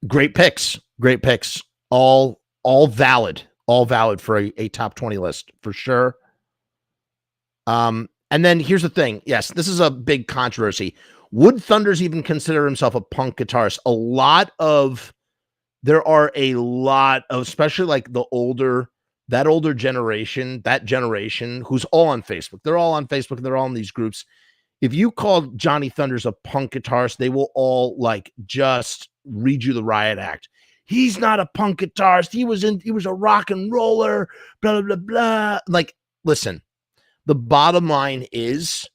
Great picks. Great picks. All valid. All valid for a top 20 list for sure. And then here's the thing. Yes, this is a big controversy. Would Thunders even consider himself a punk guitarist? There are a lot of, especially like that older generation, that generation who's all on Facebook. They're all on Facebook. They're all in these groups. If you call Johnny Thunders a punk guitarist, they will all like just read you the riot act. He's not a punk guitarist. He was a rock and roller, blah, blah, blah. Like, listen, the bottom line is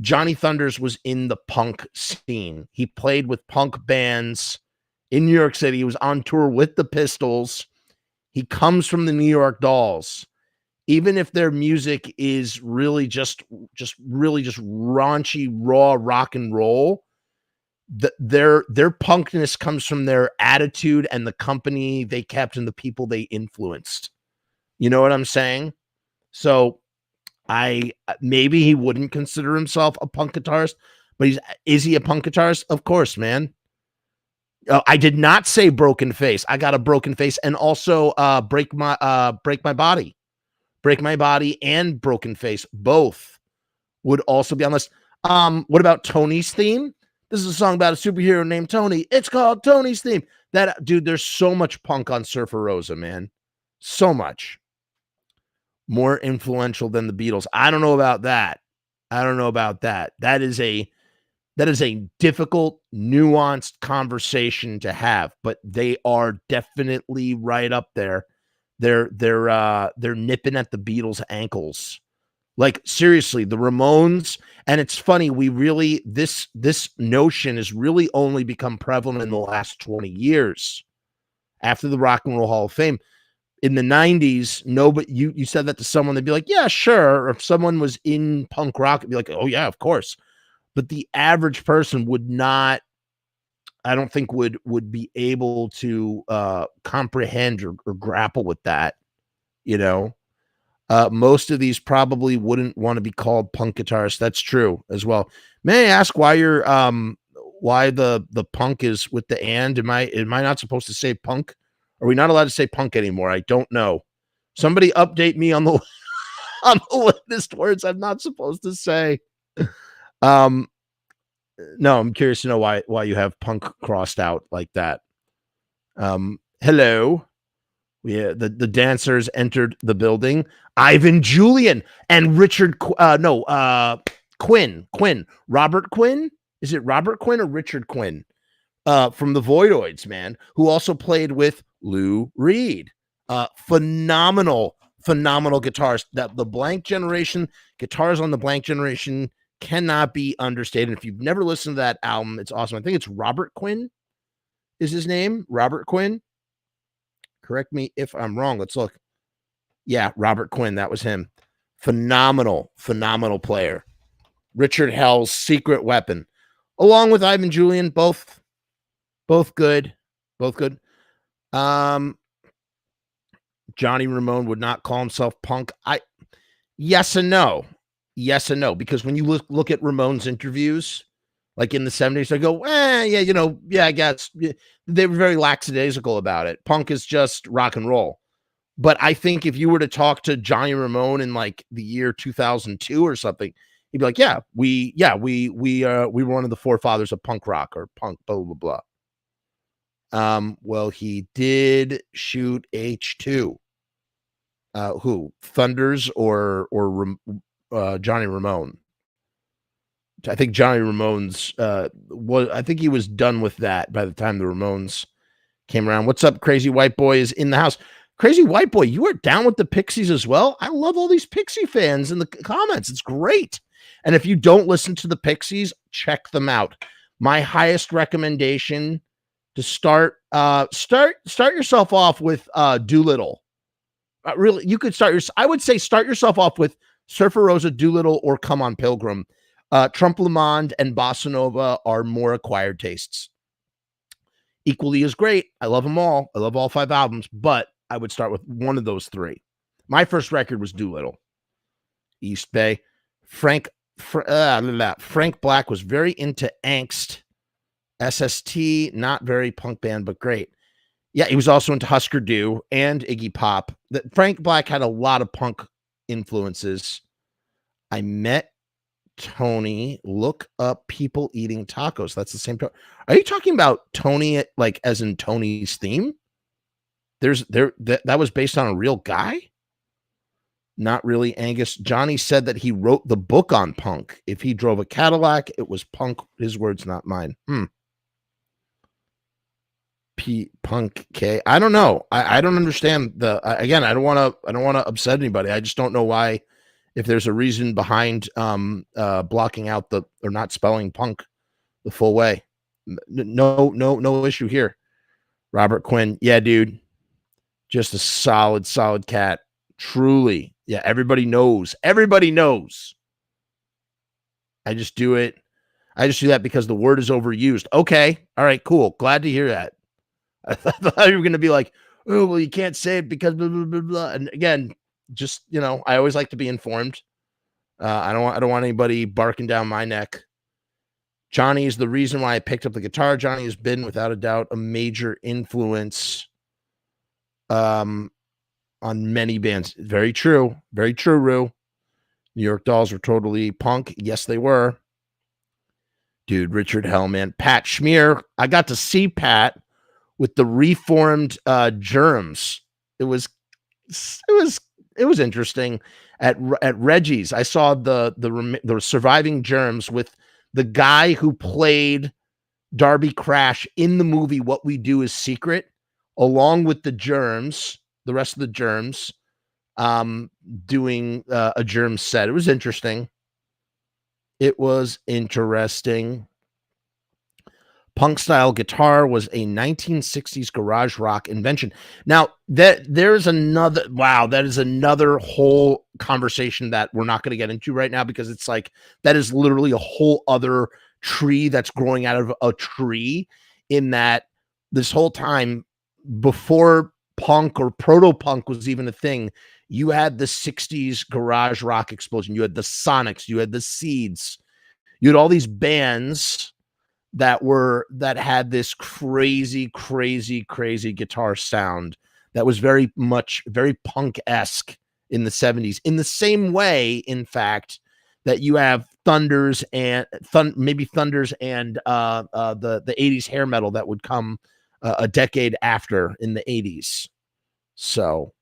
Johnny Thunders was in the punk scene. He played with punk bands in New York City. He was on tour with the Pistols. He comes from the New York Dolls. Even if their music is really just raunchy, raw rock and roll, their punkness comes from their attitude and the company they kept and the people they influenced. You know what I'm saying? So maybe he wouldn't consider himself a punk guitarist, but is he a punk guitarist? Of course, man. I did not say Broken Face. I got a Broken Face and also Break My Body. Break My Body and Broken Face both would also be on this. What about Tony's Theme? This is a song about a superhero named Tony. It's called Tony's Theme. That dude, there's so much punk on Surfer Rosa, man. So much. More influential than the Beatles. I don't know about that. That is a difficult, nuanced conversation to have, but they are definitely right up there. They're nipping at the Beatles' ankles. Like, seriously, the Ramones, and it's funny, this notion has really only become prevalent in the last 20 years after the Rock and Roll Hall of Fame. In the 90s, nobody, you said that to someone, they'd be like, yeah, sure. Or if someone was in punk rock, it'd be like, oh yeah, of course. But the average person would not, I don't think would be able to comprehend or grapple with that, you know. Most of these probably wouldn't want to be called punk guitarists. That's true as well. May I ask why why the punk is with the and? Am I not supposed to say punk? Are we not allowed to say punk anymore? I don't know. Somebody update me on the on the latest words I'm not supposed to say. No, I'm curious to know why you have punk crossed out like that. Hello. Yeah, the dancers entered the building. Ivan Julian and Richard Quinn. Robert Quinn? Is it Robert Quinn or Richard Quinn? From the Voidoids, man, who also played with Lou Reed. Phenomenal guitars. That the Blank Generation, guitars on the Blank Generation cannot be understated. If you've never listened to that album, it's awesome. I think it's Robert Quinn is his name. Robert Quinn. Correct me if I'm wrong. Let's look. Yeah, Robert Quinn. That was him. Phenomenal player. Richard Hell's Secret Weapon, along with Ivan Julian, both good. Johnny Ramone would not call himself punk. Yes and no, because when you look at Ramone's interviews, like in the 70s, they go, yeah, I guess they were very lackadaisical about it. Punk is just rock and roll. But I think if you were to talk to Johnny Ramone in like the year 2002 or something, he'd be like, we were one of the forefathers of punk rock or punk, blah, blah, blah. Well, he did shoot H2. Who? Thunders or Johnny Ramone? I think Johnny Ramone's I think he was done with that by the time the Ramones came around. What's up, Crazy White Boy is in the house. Crazy White Boy, you are down with the Pixies as well? I love all these Pixie fans in the comments. It's great. And if you don't listen to the Pixies, check them out. My highest recommendation to start yourself off with Doolittle. Really, you could I would say start yourself off with Surfer Rosa, Doolittle, or Come on Pilgrim. Trump Lamond and Bossa Nova are more acquired tastes. Equally as great. I love them all. I love all 5 albums, but I would start with one of those 3. My first record was Doolittle. East Bay. Frank Black was very into Angst. SST, not very punk band, but great. Yeah, he was also into Husker Du and Iggy Pop. Frank Black had a lot of punk influences. I met Tony. Look up people eating tacos. That's the same. Are you talking about Tony, like as in Tony's theme? That was based on a real guy? Not really, Angus. Johnny said that he wrote the book on punk. If he drove a Cadillac, it was punk. His words, not mine. Punk K. I don't know. I don't understand again, I don't want to upset anybody. I just don't know why, if there's a reason behind blocking out or not spelling punk the full way. No issue here. Robert Quinn. Yeah, dude. Just a solid cat. Truly. Yeah, everybody knows. Everybody knows. I just do it. I just do that because the word is overused. Okay. All right, cool. Glad to hear that. I thought you were going to be like, oh, well, you can't say it because blah, blah, blah, blah. And again, just, I always like to be informed. I don't want anybody barking down my neck. Johnny is the reason why I picked up the guitar. Johnny has been, without a doubt, a major influence on many bands. Very true. Very true, Rue. New York Dolls were totally punk. Yes, they were. Dude, Richard Hellman. Pat Schmier. I got to see Pat with the reformed Germs. It was interesting. At Reggie's, I saw the surviving Germs with the guy who played Darby Crash in the movie What We Do Is Secret, along with the Germs, the rest of the Germs, doing a Germs set. It was interesting. Punk style guitar was a 1960s garage rock invention. Now, that is another whole conversation that we're not going to get into right now, because it's like, that is literally a whole other tree that's growing out of a tree, in that this whole time, before punk or proto-punk was even a thing, you had the 60s garage rock explosion. You had the Sonics, you had the Seeds, you had all these bands that had this crazy guitar sound that was very punk-esque in the 70s. In the same way, in fact, that you have Thunders and the 80s hair metal that would come a decade after, in the 80s. So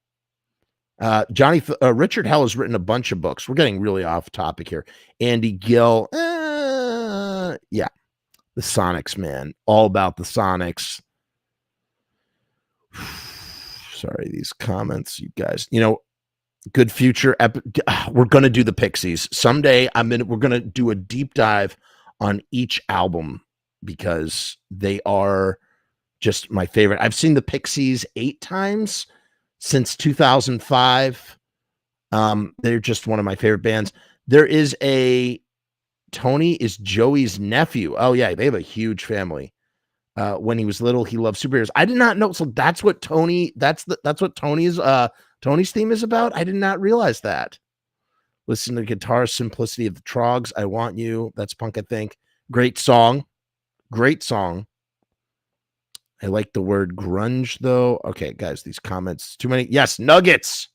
Richard Hell has written a bunch of books. We're getting really off topic here. Andy Gill. Yeah. The Sonics, man. All about the Sonics. Sorry, these comments, you guys. Good future. We're going to do the Pixies. Someday we're going to do a deep dive on each album, because they are just my favorite. I've seen the Pixies 8 times since 2005. They're just one of my favorite bands. There is Tony is Joey's nephew. Oh yeah, they have a huge family. When he was little, he loved superheroes. I did not know. So that's what Tony's theme is about. I did not realize that. Listen to the guitar simplicity of the Trogs. I Want You. That's punk, I think. Great song. I like the word grunge though. Okay, guys, these comments, too many. Yes, Nuggets.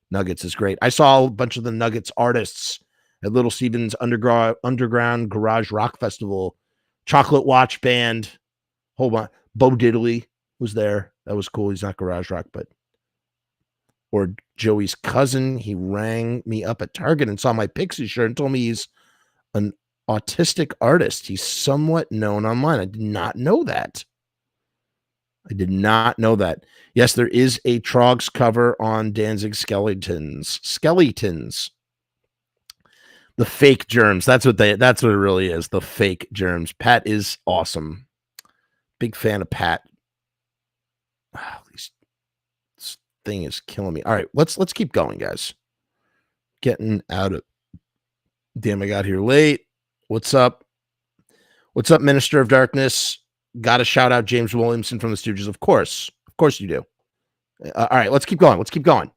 Nuggets is great. I saw a bunch of the Nuggets artists at Little Steven's underground garage rock festival. Chocolate Watch Band. Hold on. Bo Diddley was there. That was cool. He's not garage rock, or Joey's cousin. He rang me up at Target and saw my Pixie shirt and told me he's an autistic artist. He's somewhat known online. I did not know that. Yes, there is a Trogs cover on Danzig Skeletons. The fake Germs. That's what it really is. The fake Germs. Pat is awesome. Big fan of Pat. This thing is killing me. All right, let's keep going, guys. Getting out of. Damn, I got here late. What's up? Minister of Darkness? Got to shout out James Williamson from the Stooges. Of course you do. All right, let's keep going.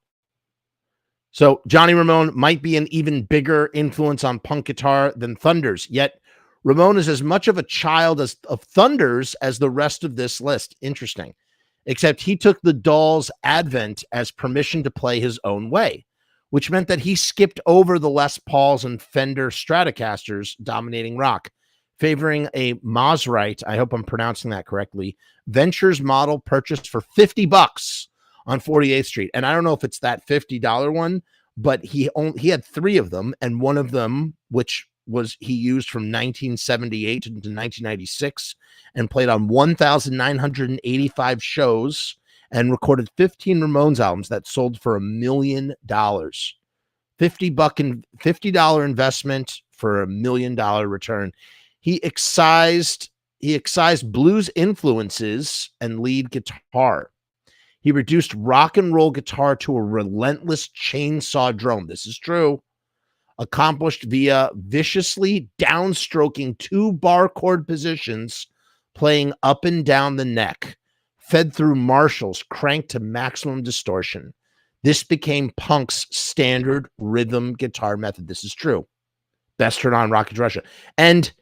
So Johnny Ramone might be an even bigger influence on punk guitar than Thunders, yet Ramone is as much of a child of Thunders as the rest of this list. Interesting. Except he took the Doll's advent as permission to play his own way, which meant that he skipped over the Les Pauls and Fender Stratocasters dominating rock, favoring a Maserite, I hope I'm pronouncing that correctly, Ventures model purchased for $50 on 48th Street. And I don't know if it's that $50 one, but he had 3 of them, and one of them, which was he used from 1978 to 1996 and played on 1,985 shows and recorded 15 Ramones albums that sold for $1 million. $50 investment for $1 million return. He excised blues influences and lead guitar. He reduced rock and roll guitar to a relentless chainsaw drone. This is true. Accomplished via viciously downstroking 2 bar chord positions, playing up and down the neck, fed through Marshalls, cranked to maximum distortion. This became punk's standard rhythm guitar method. This is true. Best heard on Rock in Russia. And,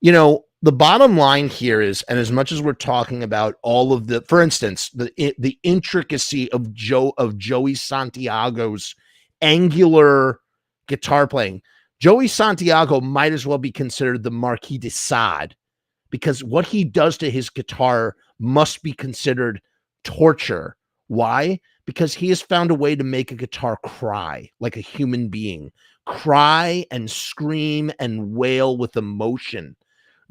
you know, the bottom line here is, and as much as we're talking about all of the, for instance, the intricacy of Joey Santiago's angular guitar playing, Joey Santiago might as well be considered the Marquis de Sade, because what he does to his guitar must be considered torture. Why? Because he has found a way to make a guitar cry like a human being, cry and scream and wail with emotion.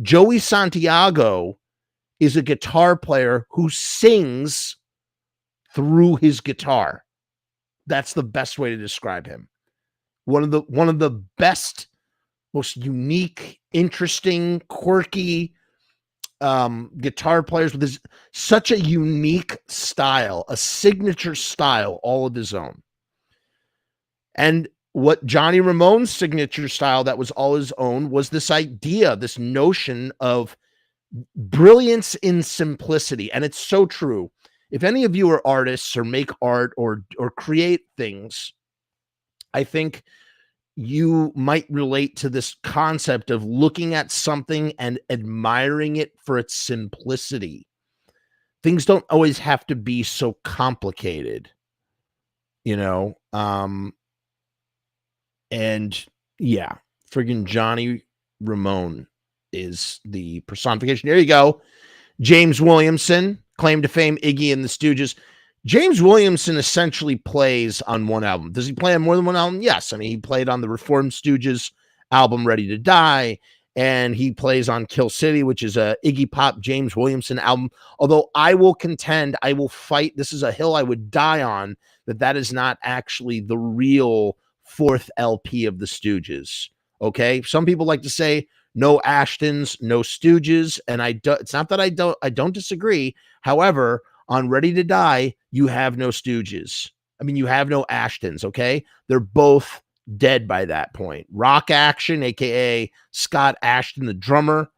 Joey Santiago is a guitar player who sings through his guitar. That's the best way to describe him. One of the best, most unique, interesting, quirky guitar players with such a unique style, a signature style, all of his own. And what Johnny Ramone's signature style that was all his own was this idea, this notion of brilliance in simplicity. And it's so true. If any of you are artists or make art or create things, I think you might relate to this concept of looking at something and admiring it for its simplicity. Things don't always have to be so complicated, you know? And yeah, friggin' Johnny Ramone is the personification. There you go. James Williamson, claim to fame, Iggy and the Stooges. James Williamson essentially plays on one album. Does he play on more than one album? Yes. I mean, he played on the Reformed Stooges album, Ready to Die, and he plays on Kill City, which is a Iggy Pop James Williamson album. Although I will contend, I will fight, this is a hill I would die on, that is not actually the real 4th LP of the Stooges. Okay? Some people like to say no Ashtons, no Stooges, and it's not that I don't disagree. However, on Ready to Die, you have no Stooges. I mean, you have no Ashtons, okay? They're both dead by that point. Rock Action, aka Scott Ashton, the drummer,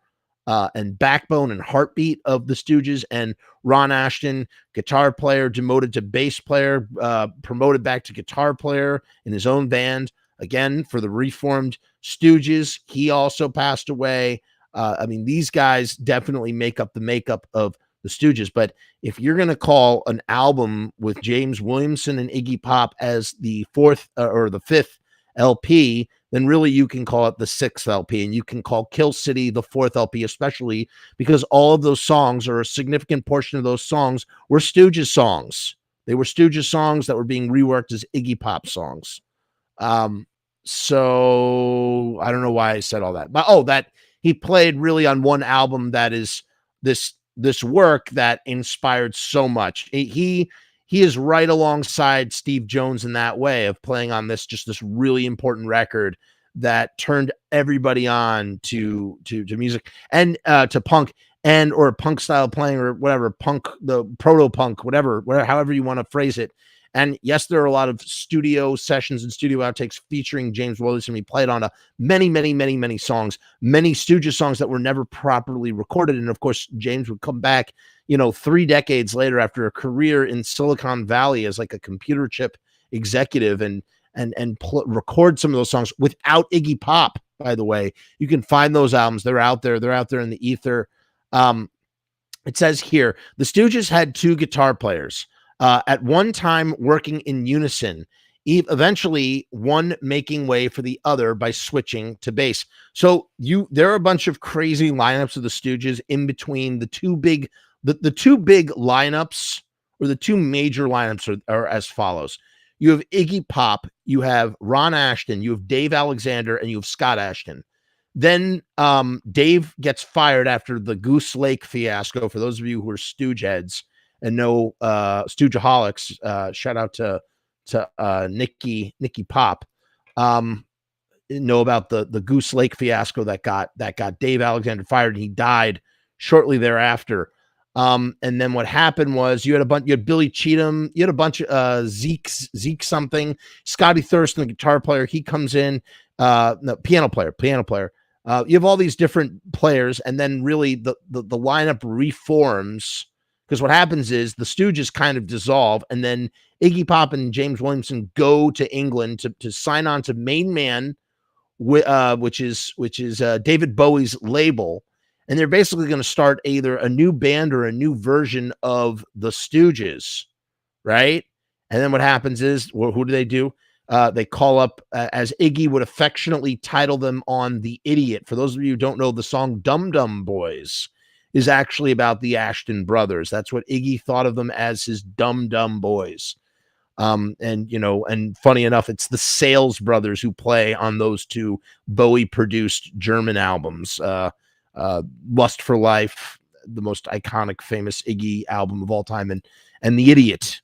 and backbone and heartbeat of the Stooges, and Ron Ashton, guitar player, demoted to bass player, promoted back to guitar player in his own band. Again, for the reformed Stooges, he also passed away. I mean, these guys definitely make up the makeup of the Stooges. But if you're going to call an album with James Williamson and Iggy Pop as the 4th or the 5th LP, then really you can call it the 6th LP, and you can call Kill City the 4th LP, especially because all of those songs, or a significant portion of those songs, were Stooges songs. They were Stooges songs that were being reworked as Iggy Pop songs. So I don't know why I said all that, but that he played really on one album that is this work that inspired so much. He is right alongside Steve Jones in that way of playing on this really important record that turned everybody on to music and to punk or punk style playing or whatever, punk, the proto punk, whatever, however you want to phrase it. And yes, there are a lot of studio sessions and studio outtakes featuring James Williamson. He played on many songs, many Stooges songs that were never properly recorded. And of course, James would come back, 3 decades later after a career in Silicon Valley as like a computer chip executive and and record some of those songs without Iggy Pop. By the way, you can find those albums. They're out there. They're out there in the ether. It says here, the Stooges had 2 guitar players at one time working in unison, eventually one making way for the other by switching to bass. So there are a bunch of crazy lineups of the Stooges in between the two big lineups, or the 2 major lineups are as follows. You have Iggy Pop, you have Ron Ashton, you have Dave Alexander, and you have Scott Ashton. Then Dave gets fired after the Goose Lake fiasco. For those of you who are Stooge heads and know Stoogeaholics, shout out to Nicky Pop. Know about the Goose Lake fiasco that got Dave Alexander fired, and he died shortly thereafter. And then what happened was you had Billy Cheatham, you had a bunch of Zeke something, Scotty Thurston, the guitar player, he comes in, no, piano player. You have all these different players, and then really the lineup reforms, because what happens is the Stooges kind of dissolve, and then Iggy Pop and James Williamson go to England to sign on to Main Man, which is David Bowie's label. And they're basically going to start either a new band or a new version of the Stooges, right? And then what happens is, who do? They call up, as Iggy would affectionately title them on The Idiot. For those of you who don't know, the song Dum Dum Boys is actually about the Ashton brothers. That's what Iggy thought of them, as his Dum Dum Boys. And funny enough, it's the Sales brothers who play on those 2 Bowie-produced German albums. Lust for Life, the most iconic, famous Iggy album of all time, and The Idiot,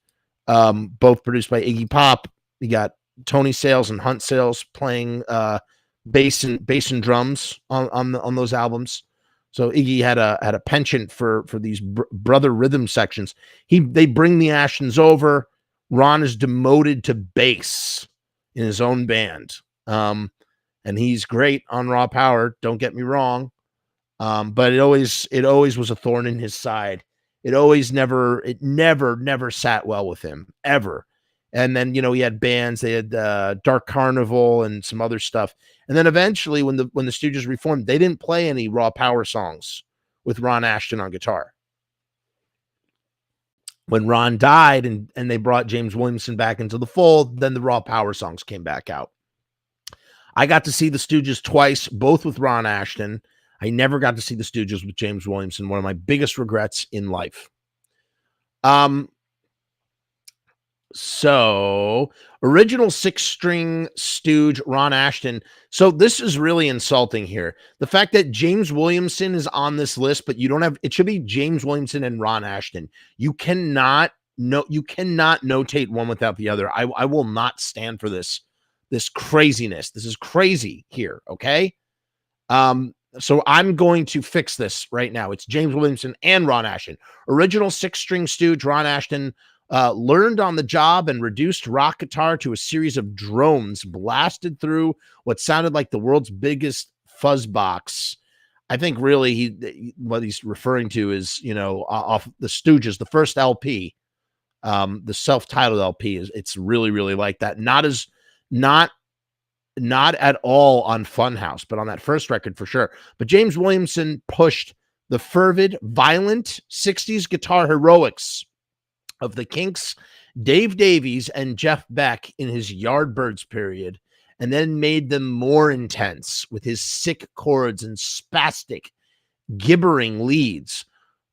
both produced by Iggy Pop. You got Tony Sales and Hunt Sales playing bass and drums on those albums. So Iggy had a penchant for these brother rhythm sections. They bring the Ashtons over. Ron is demoted to bass in his own band, and he's great on Raw Power. Don't get me wrong. But it always was a thorn in his side. It never sat well with him, ever. And then, he had bands, they had Dark Carnival and some other stuff. And then eventually when the Stooges reformed, they didn't play any Raw Power songs with Ron Ashton on guitar. When Ron died and they brought James Williamson back into the fold, then the Raw Power songs came back out. I got to see the Stooges twice, both with Ron Ashton. I never got to see the Stooges with James Williamson, one of my biggest regrets in life. So original 6-string Stooge, Ron Ashton. So this is really insulting here. The fact that James Williamson is on this list, but you don't have, it should be James Williamson and Ron Ashton. You cannot notate one without the other. I will not stand for this craziness. This is crazy here. Okay. So I'm going to fix this right now. It's James Williamson and Ron Ashton. Original 6-string Stooge, Ron Ashton, learned on the job and reduced rock guitar to a series of drones blasted through what sounded like the world's biggest fuzz box. I think really what he's referring to is, off the Stooges, the first LP, the self-titled LP, it's really, really like that. Not at all on Funhouse, but on that first record for sure. But James Williamson pushed the fervid, violent 60s guitar heroics of the Kinks, Dave Davies, and Jeff Beck in his Yardbirds period, and then made them more intense with his sick chords and spastic, gibbering leads.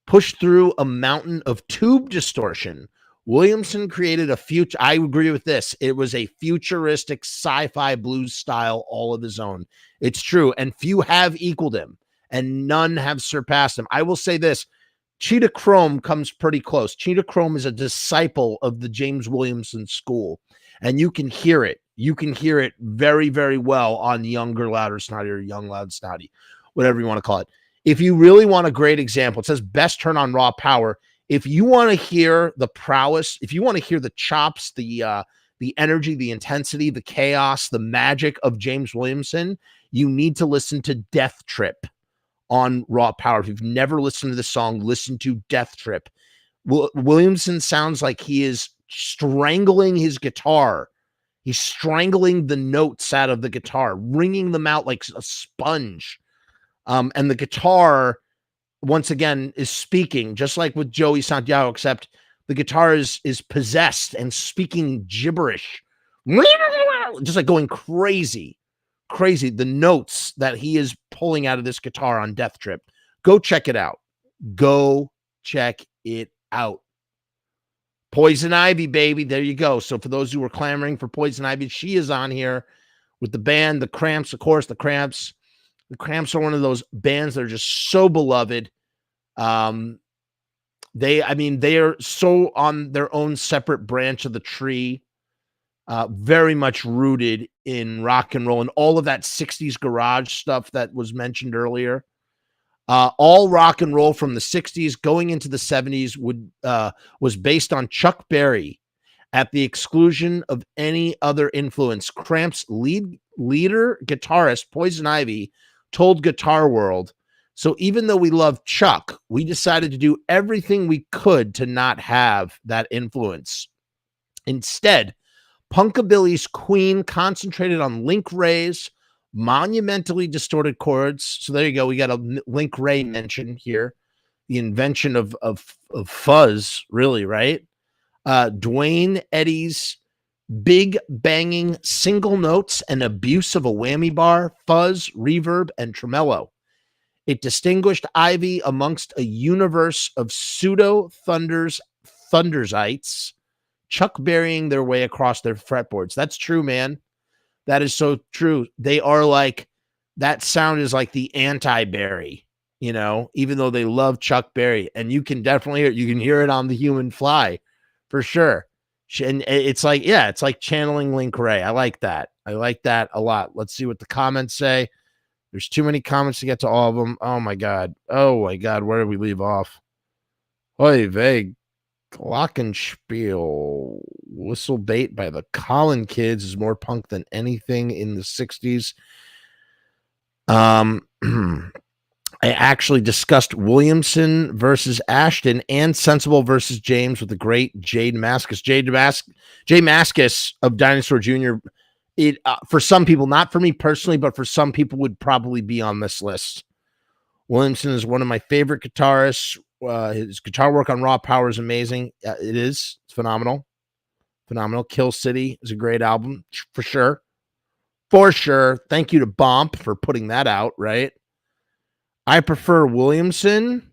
Pushed through a mountain of tube distortion, Williamson created a future. I agree with this. It was a futuristic sci-fi blues style all of his own. It's true. And few have equaled him, and none have surpassed him. I will say this. Cheetah Chrome comes pretty close. Cheetah Chrome is a disciple of the James Williamson school, and you can hear it. You can hear it very, very well on Younger, Louder, Snotty, or Young, Loud, Snotty, whatever you want to call it. If you really want a great example, it says best turn on Raw Power. If you want to hear the prowess, if you want to hear the chops, the energy, the intensity, the chaos, the magic of James Williamson, you need to listen to Death Trip on Raw Power. If you've never listened to this song, listen to Death Trip. Williamson sounds like he is strangling his guitar. He's strangling the notes out of the guitar, wringing them out like a sponge. And the guitar, once again, is speaking, just like with Joey Santiago, except the guitar is possessed and speaking gibberish, just like going crazy. The notes that he is pulling out of this guitar on Death Trip. Go check it out. Go check it out. Poison Ivy, baby. There you go. So for those who were clamoring for Poison Ivy, she is on here with the band, the Cramps, of course, the Cramps. The Cramps are one of those bands that are just so beloved. They are so on their own separate branch of the tree, very much rooted in rock and roll and all of that 60s garage stuff that was mentioned earlier. All rock and roll from the 60s going into the 70s was based on Chuck Berry at the exclusion of any other influence. Cramps leader guitarist Poison Ivy told Guitar World, so even though we love Chuck, we decided to do everything we could to not have that influence. Instead, Punkabilly's Queen concentrated on Link Wray's monumentally distorted chords. So there you go. We got a Link Wray mention here. The invention of fuzz, really, right? Dwayne Eddy's big banging single notes and abuse of a whammy bar, fuzz, reverb, and tremolo. It distinguished Ivy amongst a universe of pseudo thundersites, Chuck burying their way across their fretboards. That's true, man. That is so true. They are like, that sound is like the anti-Berry, even though they love Chuck Berry. And you can definitely hear it. You can hear it on The Human Fly for sure. And it's like, yeah, it's like channeling Link Wray. I like that. I like that a lot. Let's see what the comments say. There's too many comments to get to all of them. Oh my God. Where did we leave off? Oy vey. Glockenspiel. Whistle Bait by the Colin Kids is more punk than anything in the 60s. I actually discussed Williamson versus Ashton and Sensible versus James with the great Jade Mascis. Jay Mascis of Dinosaur Jr. It for some people, not for me personally, but for some people would probably be on this list. Williamson is one of my favorite guitarists. His guitar work on Raw Power is amazing. It is. It's phenomenal. Kill City is a great album for sure. For sure. Thank you to Bomp for putting that out, right? I prefer Williamson,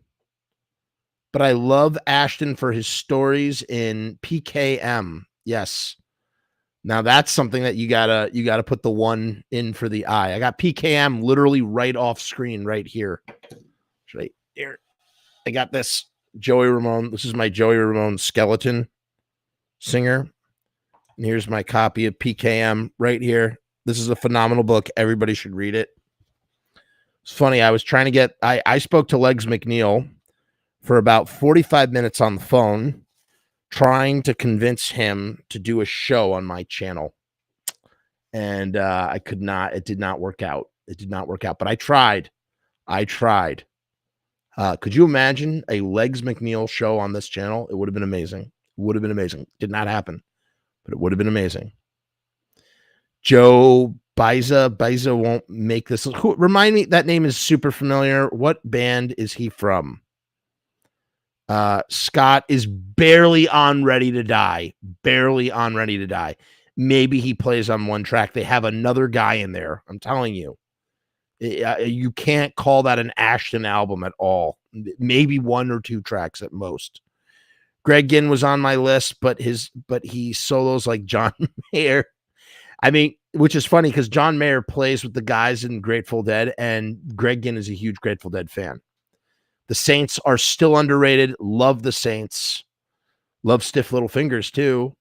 but I love Ashton for his stories in PKM. Yes. Now that's something that you gotta put the one in for the eye. I got PKM literally right off screen right here. Right here. I got this Joey Ramone. This is my Joey Ramone skeleton singer. And here's my copy of PKM right here. This is a phenomenal book. Everybody should read it. It's funny. I was trying to get, I spoke to Legs McNeil for about 45 minutes on the phone, trying to convince him to do a show on my channel. And I could not, it did not work out. But I tried. Could you imagine a Legs McNeil show on this channel? It would have been amazing. Did not happen, but it would have been amazing. Joe Biza won't make this. Remind me, that name is super familiar. What band is he from? Scott is barely on Ready to Die. Maybe he plays on one track. They have another guy in there. I'm telling you. You can't call that an Ashton album at all. Maybe one or two tracks at most. Greg Ginn was on my list, but he solos like John Mayer. I mean, which is funny because John Mayer plays with the guys in Grateful Dead, and Greg Ginn is a huge Grateful Dead fan. The Saints are still underrated. Love the Saints. Love Stiff Little Fingers too.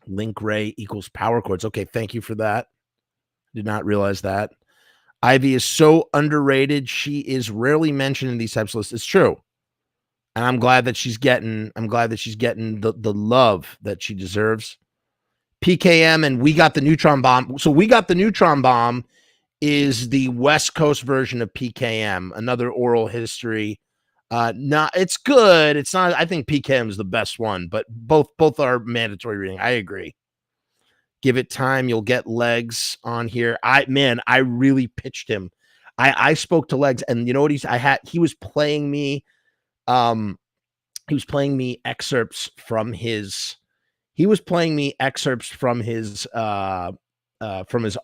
Link Wray equals power chords. Okay, thank you for that. Did not realize that. Ivy is so underrated. She is rarely mentioned in these types of lists. It's true. And I'm glad that she's getting the love that she deserves. PKM and We Got the Neutron Bomb. So We Got the Neutron Bomb is the West Coast version of PKM, another oral history. It's good. It's not, I think PKM is the best one, but both are mandatory reading. I agree. Give it time. You'll get Legs on here. I really pitched him. I spoke to Legs, and you know what he was playing me excerpts from his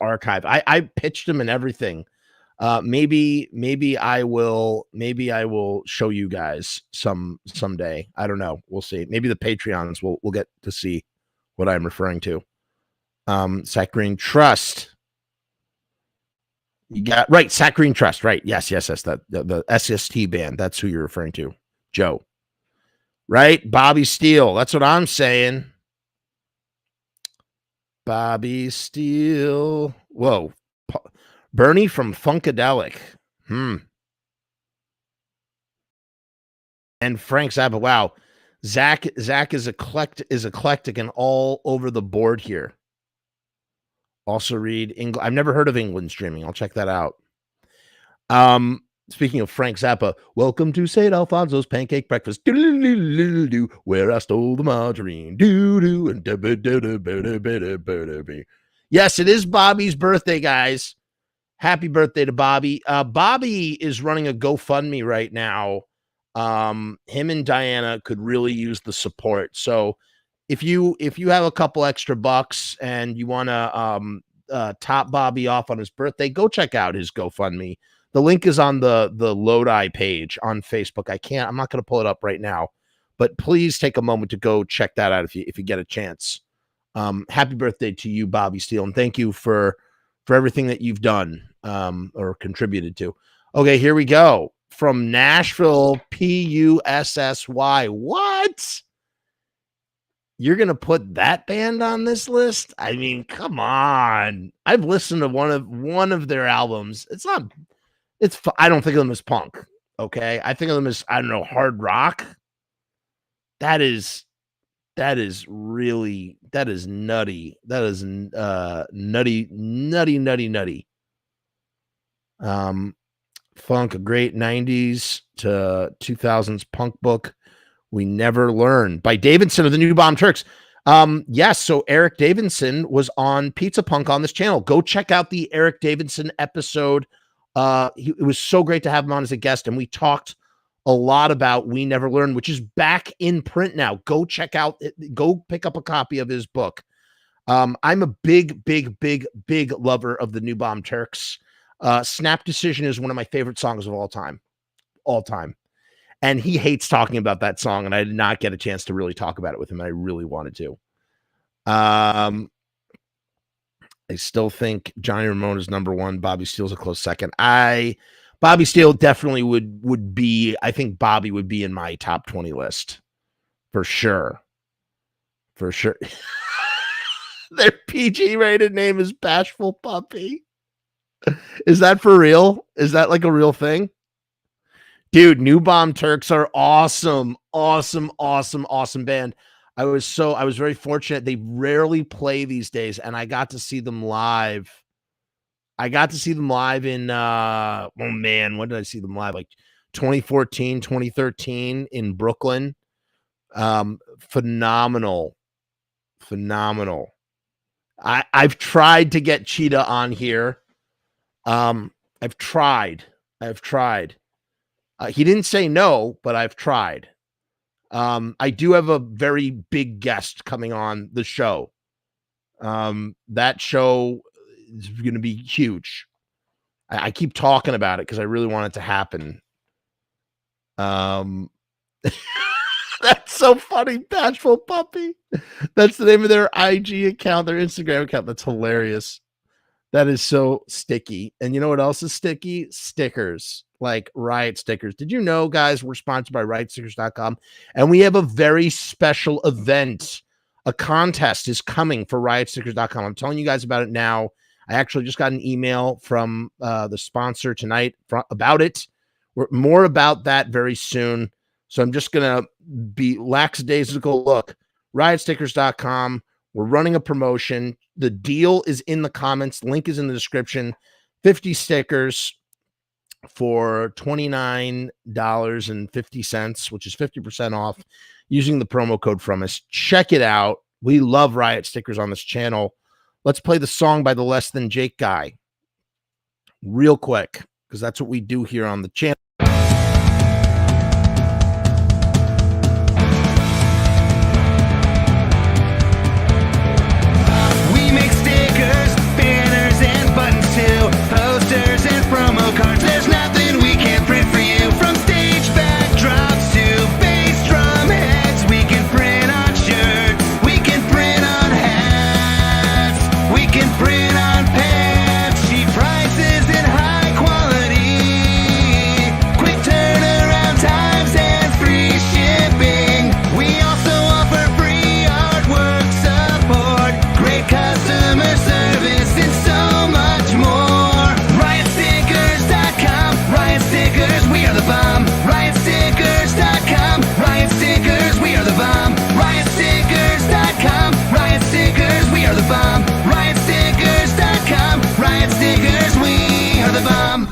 archive. I pitched him and everything. Maybe I will show you guys someday. I don't know. We'll see. Maybe the Patreons will get to see what I'm referring to. Saccharine Trust. You got right, Saccharine Trust, right? Yes. That the SST band. That's who you're referring to, Joe. Right, Bobby Steele. That's what I'm saying. Bobby Steele. Whoa, Bernie from Funkadelic. And Frank Zappa. Wow, Zach is eclectic and all over the board here. Also read England. I've never heard of England Streaming. I'll check that out. Speaking of Frank Zappa, welcome to St. Alfonso's Pancake Breakfast. Where I stole the margarine. Yes, it is Bobby's birthday, guys. Happy birthday to Bobby. Bobby is running a GoFundMe right now. Him and Diana could really use the support. So if you have a couple extra bucks and you want to top Bobby off on his birthday, go check out his GoFundMe. The link is on the Lodi page on Facebook. I'm not going to pull it up right now, but please take a moment to go check that out if you get a chance. Happy birthday to you, Bobby Steele, and thank you for everything that you've done or contributed to. Okay, here we go. From Nashville, PUSSY. What? You're going to put that band on this list? I mean, come on. I've listened to one of their albums. I don't think of them as punk. Okay. I think of them as, I don't know, hard rock. That is nutty. That is nutty. Funk, a great 90s to 2000s punk book. We Never Learn by Davidson of the New Bomb Turks. Yes. So Eric Davidson was on Pizza Punk on this channel. Go check out the Eric Davidson episode. It was so great to have him on as a guest, and we talked a lot about We Never Learn, which is back in print now. Go check out, go pick up a copy of his book. I'm a big lover of the New Bomb Turks. Snap Decision is one of my favorite songs of all time. And he hates talking about that song, and I did not get a chance to really talk about it with him. I really wanted to. I still think Johnny Ramone is number one. Bobby Steele's a close second. Bobby Steele definitely would be, I think Bobby would be in my top 20 list. For sure. Their PG rated name is Bashful Puppy. Is that for real? Is that like a real thing? Dude, New Bomb Turks are awesome. Awesome band. I was very fortunate. They rarely play these days, and I got to see them live. In when did I see them live? Like 2014, 2013 in Brooklyn. Phenomenal. I've tried to get Cheetah on here. I've tried. He didn't say no, but I've tried. I do have a very big guest coming on the show. That show is going to be huge. I keep talking about it because I really want it to happen. That's so funny. Bashful Puppy. That's the name of their IG account, their Instagram account. That's hilarious. That is so sticky. And you know what else is sticky? Stickers, like Riot stickers. Did you know, guys, we're sponsored by riotstickers.com, and we have a very special event. A contest is coming for riotstickers.com. I'm telling you guys about it now. I actually just got an email from the sponsor tonight about it. More about that very soon. So I'm just going to be lackadaisical. Look, riotstickers.com. We're running a promotion. The deal is in the comments. Link is in the description. 50 stickers for $29.50, which is 50% off using the promo code Frumess. Check it out. We love Riot stickers on this channel. Let's play the song by the Less Than Jake guy real quick, because that's what we do here on the channel. We make stickers, banners, and buttons too, posters and promo cards. There's nothing we can't print for you. From stage backdrops to bass drum heads, we can print on shirts, we can print on hats, we can print on pants. Cheap prices and high quality, quick turnaround times and free shipping. We also offer free artwork support, great customer service, and so much more. RiotStickers.com, Riot Stickers, we are the bomb. RiotStickers.com, Riot Stickers, we are the bomb. RiotStickers.com, Riot Stickers, we are the bomb. RiotStickers.com, Riot Stickers, we are the bomb.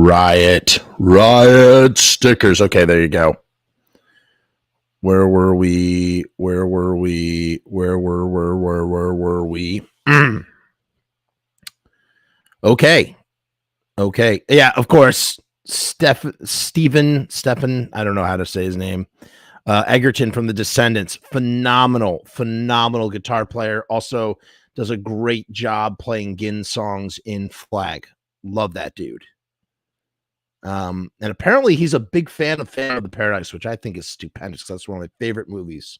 Riot stickers. Okay, there you go. Where were we? Okay. Yeah, of course. Stephen, I don't know how to say his name. Egerton from the Descendants. Phenomenal guitar player. Also does a great job playing Gin songs in Flag. Love that dude. And apparently he's a big fan of the Paradise, which I think is stupendous because that's one of my favorite movies.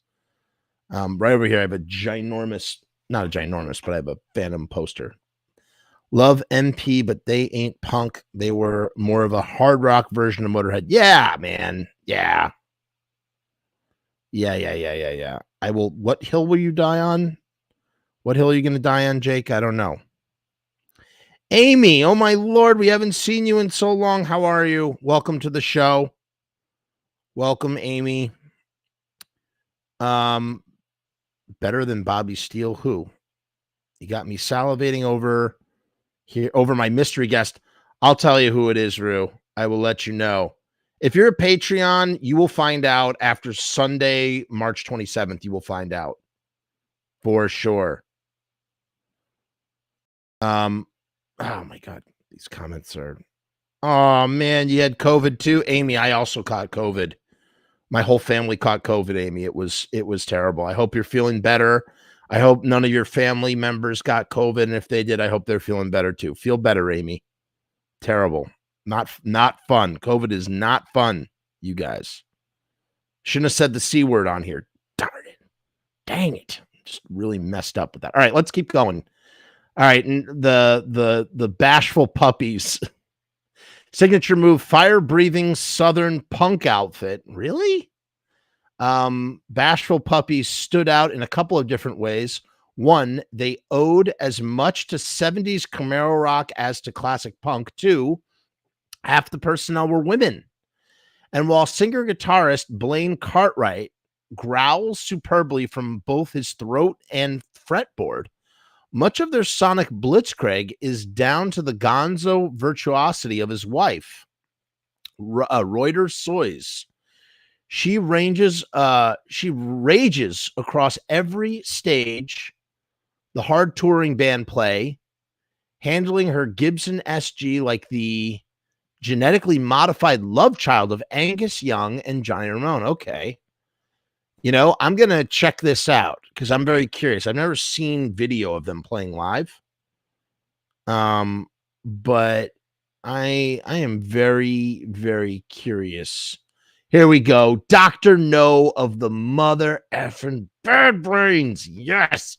Right over here, I have a not a ginormous, but I have a Phantom poster. Love MP, but they ain't punk. They were more of a hard rock version of Motorhead. Yeah, man. Yeah. I will. What hill will you die on? What hill are you going to die on, Jake? I don't know. Amy, oh my Lord, we haven't seen you in so long. How are you? Welcome to the show. Welcome, Amy. Better than Bobby Steele. Who? You got me salivating over my mystery guest. I'll tell you who it is, Rue. I will let you know. If you're a Patreon, you will find out after Sunday, March 27th. You will find out for sure. Oh my God, these comments are. Oh man, you had COVID too, Amy. I also caught COVID. My whole family caught COVID, Amy. It was terrible. I hope you're feeling better. I hope none of your family members got COVID, and if they did, I hope they're feeling better too. Feel better, Amy. Terrible. Not fun. COVID is not fun, you guys. Shouldn't have said the C word on here. Darn it. Dang it. Just really messed up with that. All right, let's keep going. All right, and the Bashful Puppies. Signature move, fire-breathing Southern punk outfit. Really? Bashful Puppies stood out in a couple of different ways. One, they owed as much to 70s Camaro rock as to classic punk. Two, half the personnel were women. And while singer-guitarist Blaine Cartwright growls superbly from both his throat and fretboard, much of their sonic blitzkrieg is down to the gonzo virtuosity of his wife, Reuter Soys. She rages across every stage the hard touring band play, handling her Gibson SG like the genetically modified love child of Angus Young and Johnny Ramone. Okay. You know, I'm going to check this out because I'm very curious. I've never seen video of them playing live. But I am very, very curious. Here we go. Dr. No of the mother effing Bad Brains. Yes.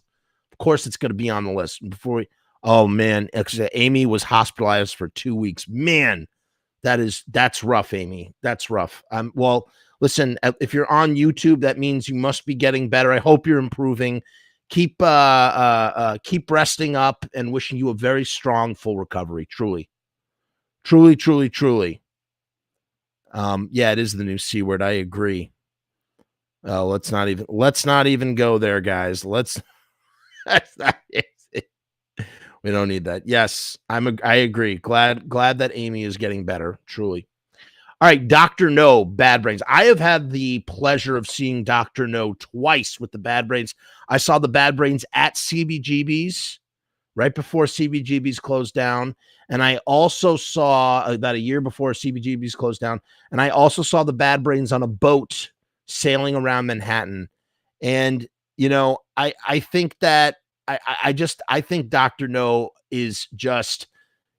Of course it's going to be on the list. Oh man, Amy was hospitalized for 2 weeks. Man, that's rough, Amy. That's rough. Well, listen, if you're on YouTube, that means you must be getting better. I hope you're improving. Keep resting up and wishing you a very strong, full recovery. Truly. Yeah, it is the new C word. I agree. Let's not even go there, guys. We don't need that. Yes, I agree. Glad that Amy is getting better, truly. All right, Dr. No, Bad Brains. I have had the pleasure of seeing Dr. No twice with the Bad Brains. I saw the Bad Brains at CBGB's right before CBGB's closed down. And I also saw about a year before CBGB's closed down. And I also saw the Bad Brains on a boat sailing around Manhattan. And, you know, I think that I think Dr. No is just,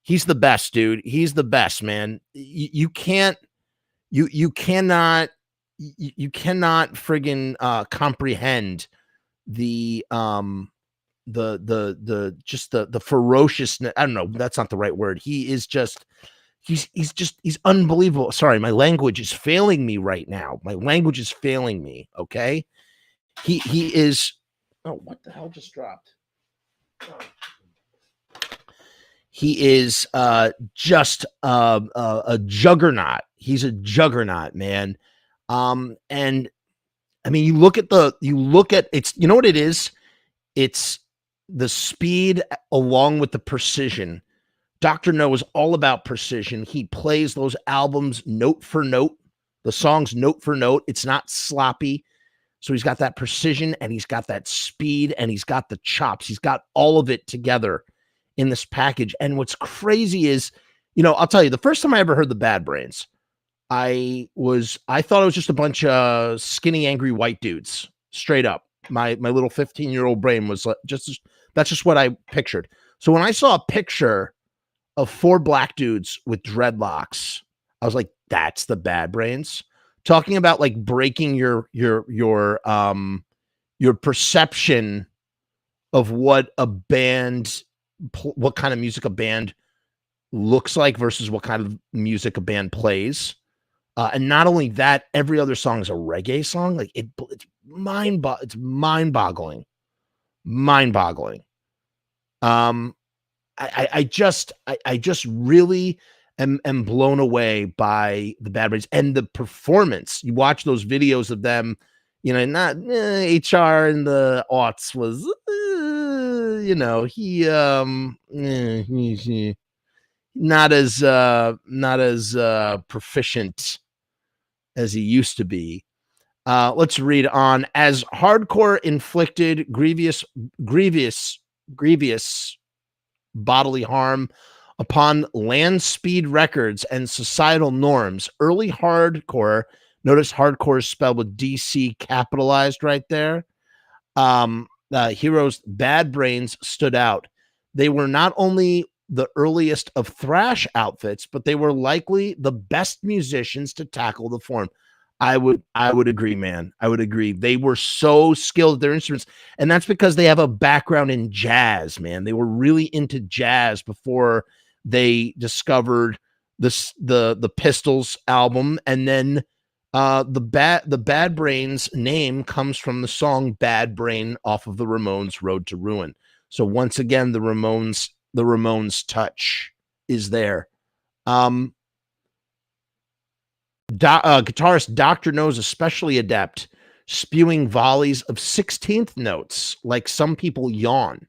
he's the best, dude. He's the best, man. You cannot friggin' comprehend the just the ferociousness. I don't know, that's not the right word. He is just, he's unbelievable. Sorry, my language is failing me right now. My language is failing me. Okay. He is, oh, what the hell just dropped? Oh. He is just a juggernaut. He's a juggernaut, man. And I mean, you look at it's, you know what it is? It's the speed along with the precision. Dr. No is all about precision. He plays those albums note for note, the songs note for note. It's not sloppy. So he's got that precision and he's got that speed and he's got the chops. He's got all of it together in this package. And what's crazy is, you know, I'll tell you, the first time I ever heard the Bad Brains, I thought it was just a bunch of skinny, angry white dudes, straight up. My little 15-year-old brain was like, that's just what I pictured. So when I saw a picture of 4 black dudes with dreadlocks, I was like, that's the Bad Brains. Talking about like breaking your perception of what a band, what kind of music a band looks like versus what kind of music a band plays. And not only that, every other song is a reggae song. Like it's mind-boggling. I just really am blown away by the Bad Brains and the performance. You watch those videos of them, you know, not HR in the aughts was, you know, he's not as proficient as he used to be. Let's read on. As hardcore inflicted grievous bodily harm upon land speed records and societal norms, early hardcore, notice hardcore is spelled with DC capitalized right there. Heroes Bad Brains stood out. They were not only the earliest of thrash outfits, but they were likely the best musicians to tackle the form. I would agree, man. I would agree. They were so skilled at their instruments, and that's because they have a background in jazz, man. They were really into jazz before they discovered the Pistols album, and then the Bad Brains name comes from the song Bad Brain off of the Ramones' Road to Ruin. So once again, the Ramones touch is there. Guitarist Dr. No is especially adept, spewing volleys of 16th notes like some people yawn.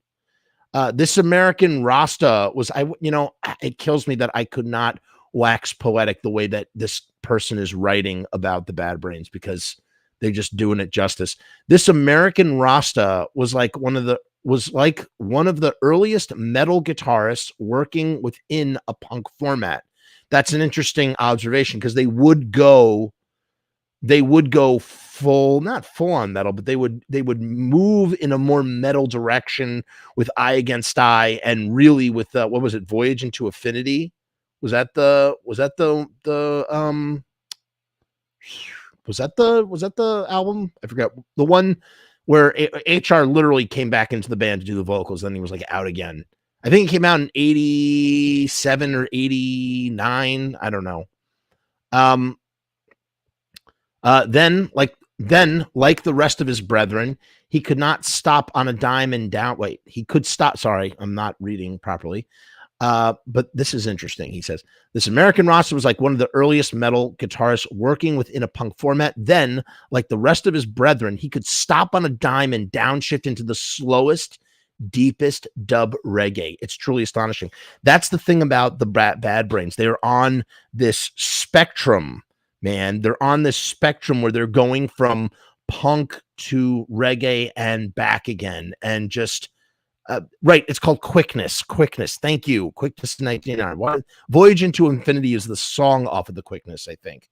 This American Rasta was, it kills me that I could not wax poetic the way that this person is writing about the Bad Brains, because they're just doing it justice. This American Rasta was like one of the earliest metal guitarists working within a punk format. That's an interesting observation, because they would go full, not full on metal, but they would move in a more metal direction with Eye Against Eye, and really with what was it, Voyage into Affinity? Was that the album? I forgot, the one where HR literally came back into the band to do the vocals, then he was like out again. I think it came out in 87 or 89. I don't know. Then like the rest of his brethren, he could not stop on a dime and down. Wait, he could stop. Sorry, I'm not reading properly. But this is interesting. He says, this American Rasta was like one of the earliest metal guitarists working within a punk format. Then, like the rest of his brethren, he could stop on a dime and downshift into the slowest, deepest dub reggae. It's truly astonishing. That's the thing about the Bad Brains. They're on this spectrum, man. They're on this spectrum where they're going from punk to reggae and back again, and just right. It's called Quickness. Thank you. Quickness 1999. Voyage into Infinity is the song off of the Quickness, I think.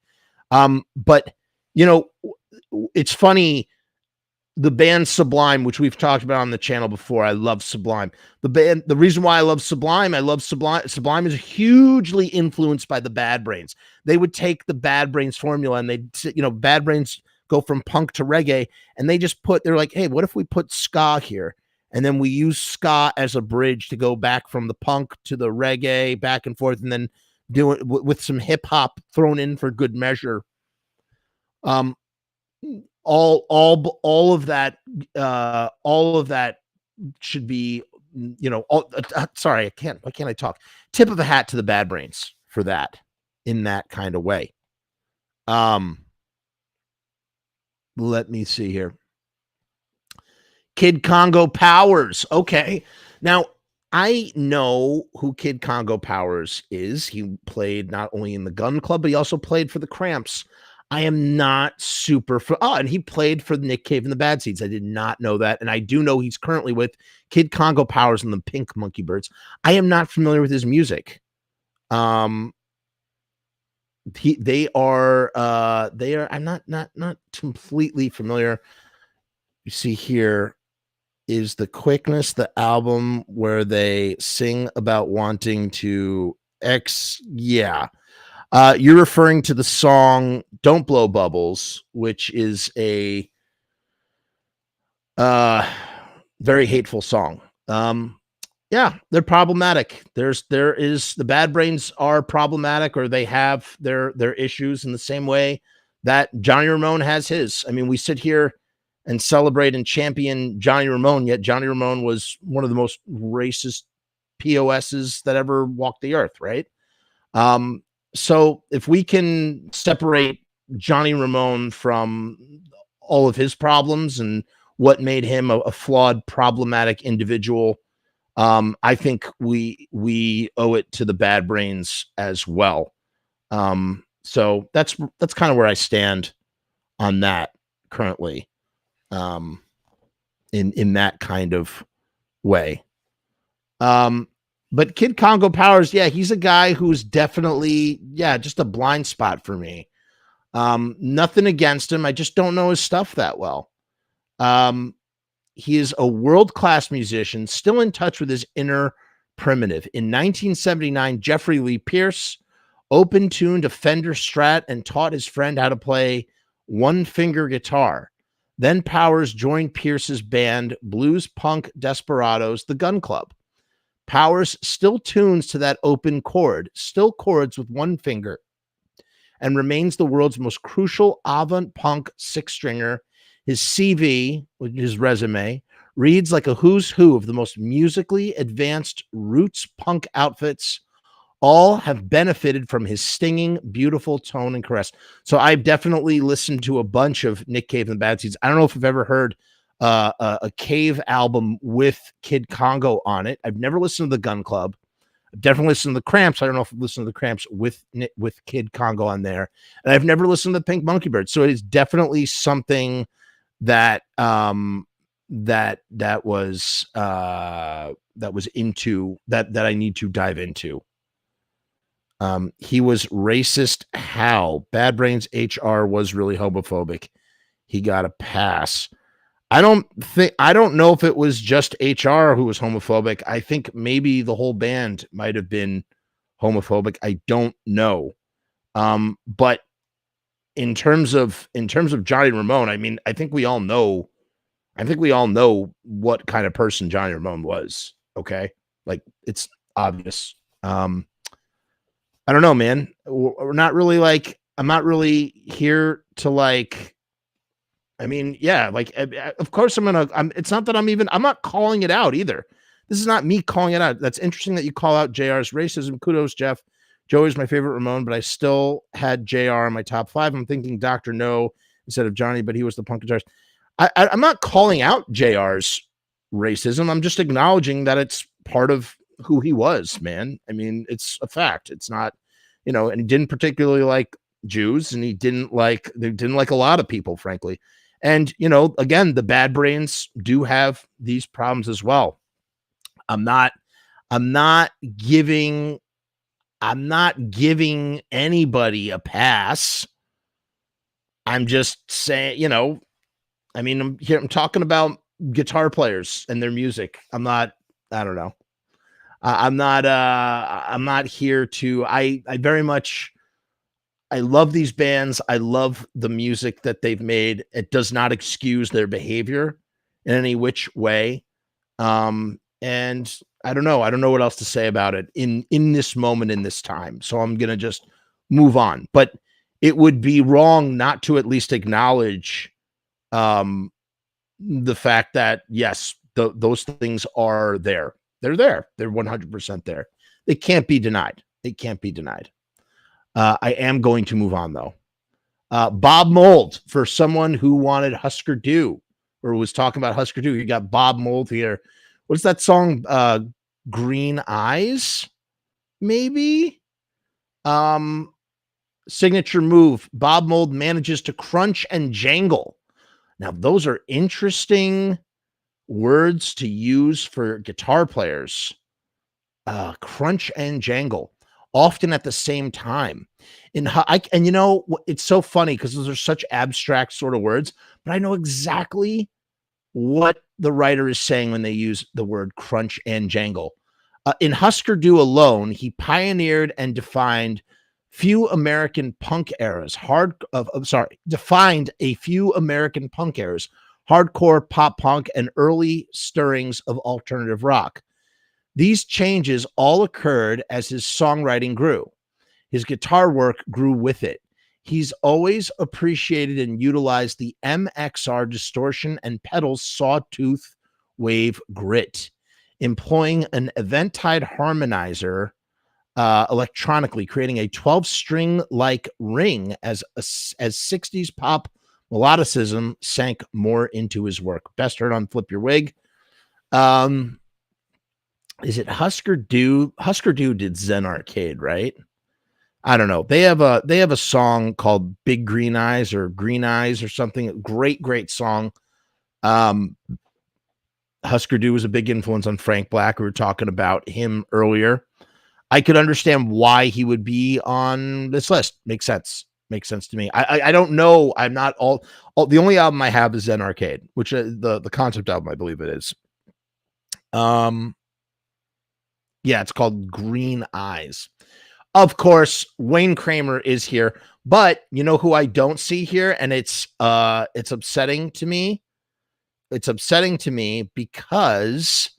But you know, it's funny. The band Sublime, which we've talked about on the channel before, I love Sublime. The reason why I love Sublime is hugely influenced by the Bad Brains. They would take the Bad Brains formula and Bad Brains go from punk to reggae, and they're like, hey, what if we put ska here? And then we use ska as a bridge to go back from the punk to the reggae, back and forth, and then do it with some hip hop thrown in for good measure. All of that should be, sorry, why can't I talk? Tip of the hat to the Bad Brains for that, in that kind of way. Let me see here. Kid Congo Powers. Okay. Now, I know who Kid Congo Powers is. He played not only in the Gun Club, but he also played for the Cramps. I am not super and he played for Nick Cave and the Bad Seeds. I did not know that. And I do know he's currently with Kid Congo Powers and the Pink Monkey Birds. I am not familiar with his music. They are I'm not completely familiar. You see here is the Quickness, the album where they sing about wanting to yeah. You're referring to the song Don't Blow Bubbles, which is a very hateful song. Yeah, they're problematic. The Bad Brains are problematic, or they have their issues in the same way that Johnny Ramone has his. I mean, we sit here and celebrate and champion Johnny Ramone, yet Johnny Ramone was one of the most racist POSs that ever walked the earth, right? So if we can separate Johnny Ramone from all of his problems and what made him a flawed, problematic individual, I think we owe it to the Bad Brains as well. So that's kind of where I stand on that currently, in that kind of way. But Kid Congo Powers, yeah, he's a guy who's definitely, just a blind spot for me. Nothing against him. I just don't know his stuff that well. He is a world-class musician, still in touch with his inner primitive. In 1979, Jeffrey Lee Pierce open-tuned a Fender Strat and taught his friend how to play one-finger guitar. Then Powers joined Pierce's band, blues punk desperados, the Gun Club. Powers still tunes to that open chord, still chords with one finger, and remains the world's most crucial avant-punk six-stringer. His CV, his resume, reads like a who's who of the most musically advanced roots punk outfits. All have benefited from his stinging, beautiful tone and caress. So I've definitely listened to a bunch of Nick Cave and the Bad Seeds. I don't know if I've ever heard a Cave album with Kid Congo on it. I've never listened to the Gun Club. I've definitely listened to the Cramps. I don't know if I've listened to the Cramps with Kid Congo on there. And I've never listened to the Pink Monkey Bird. So it is definitely something that that was into that I need to dive into. He was racist. How? Bad Brains HR was really homophobic. He got a pass. I don't know if it was just HR who was homophobic. I think maybe the whole band might have been homophobic. I don't know. But in terms of Johnny Ramone, I mean, I think we all know what kind of person Johnny Ramone was. Okay. Like, it's obvious. I don't know, man. We're not really like, I'm not really here to like, I mean, yeah, like, of course it's not that I'm not calling it out either. This is not me calling it out. That's interesting that you call out JR's racism. Kudos, Jeff. Joey's my favorite Ramone, but I still had JR in my top 5. I'm thinking Dr. No instead of Johnny, but he was the punk guitarist. I'm not calling out JR's racism. I'm just acknowledging that it's part of who he was, man. I mean, it's a fact. It's not, and he didn't particularly like Jews, and they didn't like a lot of people, frankly. And, again, the Bad Brains do have these problems as well. I'm not giving anybody a pass. I'm just saying, I'm talking about guitar players and their music. I'm not here to, I very much, I love these bands. I love the music that they've made. It does not excuse their behavior in any which way. And I don't know what else to say about it in this moment, in this time. So I'm going to just move on, but it would be wrong not to at least acknowledge, the fact that yes, those things are there. They're there. They're 100% there. They can't be denied. I am going to move on though. Bob Mould, for someone who wanted Husker Du or was talking about Husker Du, you got Bob Mould here. What's that song? Green Eyes, maybe? Signature move. Bob Mould manages to crunch and jangle. Now, those are interesting words to use for guitar players. Crunch and jangle, often at the same time. It's so funny because those are such abstract sort of words, but I know exactly what the writer is saying when they use the word crunch and jangle. In Husker Du alone, he pioneered and defined defined a few American punk eras, hardcore, pop punk, and early stirrings of alternative rock. These changes all occurred as his songwriting grew. His guitar work grew with it. He's always appreciated and utilized the MXR distortion and pedals sawtooth wave grit, employing an eventide harmonizer electronically, creating a 12-string-like ring as 60s pop melodicism sank more into his work. Best heard on Flip Your Wig. Is it Husker Du? Husker Du did Zen Arcade, right? I don't know. They have a song called Big Green Eyes or Green Eyes or something. Great song. Husker Du was a big influence on Frank Black. We were talking about him earlier. I could understand why he would be on this list. Makes sense to me. I don't know. I'm not all the only album I have is Zen Arcade, which the concept album, I believe it is. Yeah, it's called Green Eyes. Of course, Wayne Kramer is here, but you know who I don't see here, and it's upsetting to me. It's upsetting to me because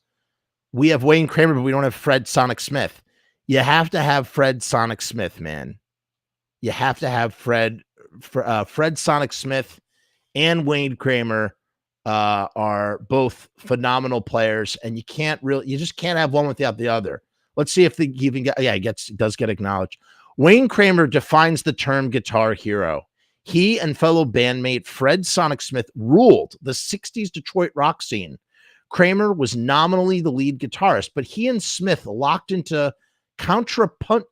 we have Wayne Kramer, but we don't have Fred Sonic Smith. You have to have Fred Sonic Smith, man. You have to have Fred Sonic Smith and Wayne Kramer are both phenomenal players, and you just can't have one without the other. Let's see if he even does get acknowledged. Wayne Kramer defines the term guitar hero. He and fellow bandmate Fred Sonic Smith ruled the 60s Detroit rock scene. Kramer was nominally the lead guitarist, but he and Smith locked into contrapuntal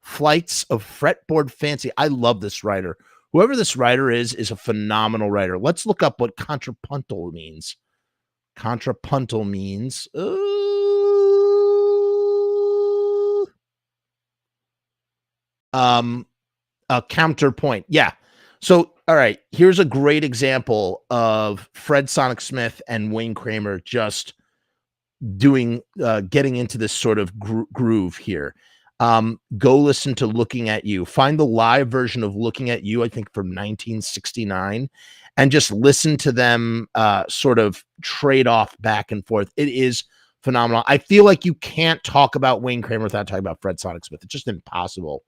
flights of fretboard fancy. I love this writer. Whoever this writer is a phenomenal writer. Let's look up what contrapuntal means. Contrapuntal means a counterpoint. Yeah. So, all right, here's a great example of Fred Sonic Smith and Wayne Kramer just getting into this sort of groove here. Go listen to Looking at You. Find the live version of Looking at You, I think from 1969, and just listen to them sort of trade off back and forth. It is phenomenal. I feel like you can't talk about Wayne Kramer without talking about Fred Sonic Smith. It's just impossible.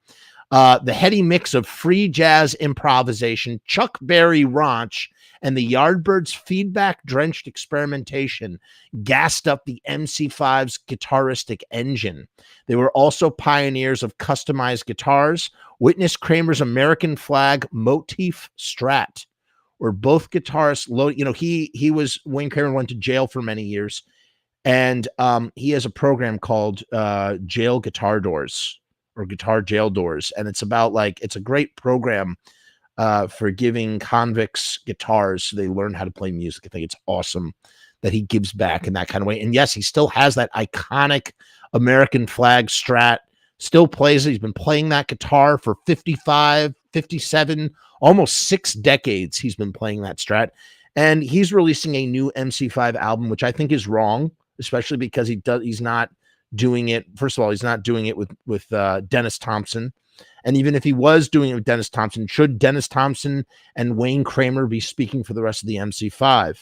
The heady mix of free jazz improvisation, Chuck Berry raunch, and the Yardbirds' feedback-drenched experimentation gassed up the MC5's guitaristic engine. They were also pioneers of customized guitars. Witness Kramer's American flag motif Strat. where both guitarists he was Wayne Kramer went to jail for many years, and he has a program called Jail Guitar Doors or Guitar Jail Doors, and it's about it's a great program for giving convicts guitars so they learn how to play music. I think it's awesome that he gives back in that kind of way. And yes, he still has that iconic American flag Strat, still plays it. He's been playing that guitar for 55, 57, almost 6 decades. He's been playing that Strat, and he's releasing a new MC5 album, which I think is wrong, especially because he's not doing it. First of all, he's not doing it with Dennis Thompson. And even if he was doing it with Dennis Thompson, should Dennis Thompson and Wayne Kramer be speaking for the rest of the MC5?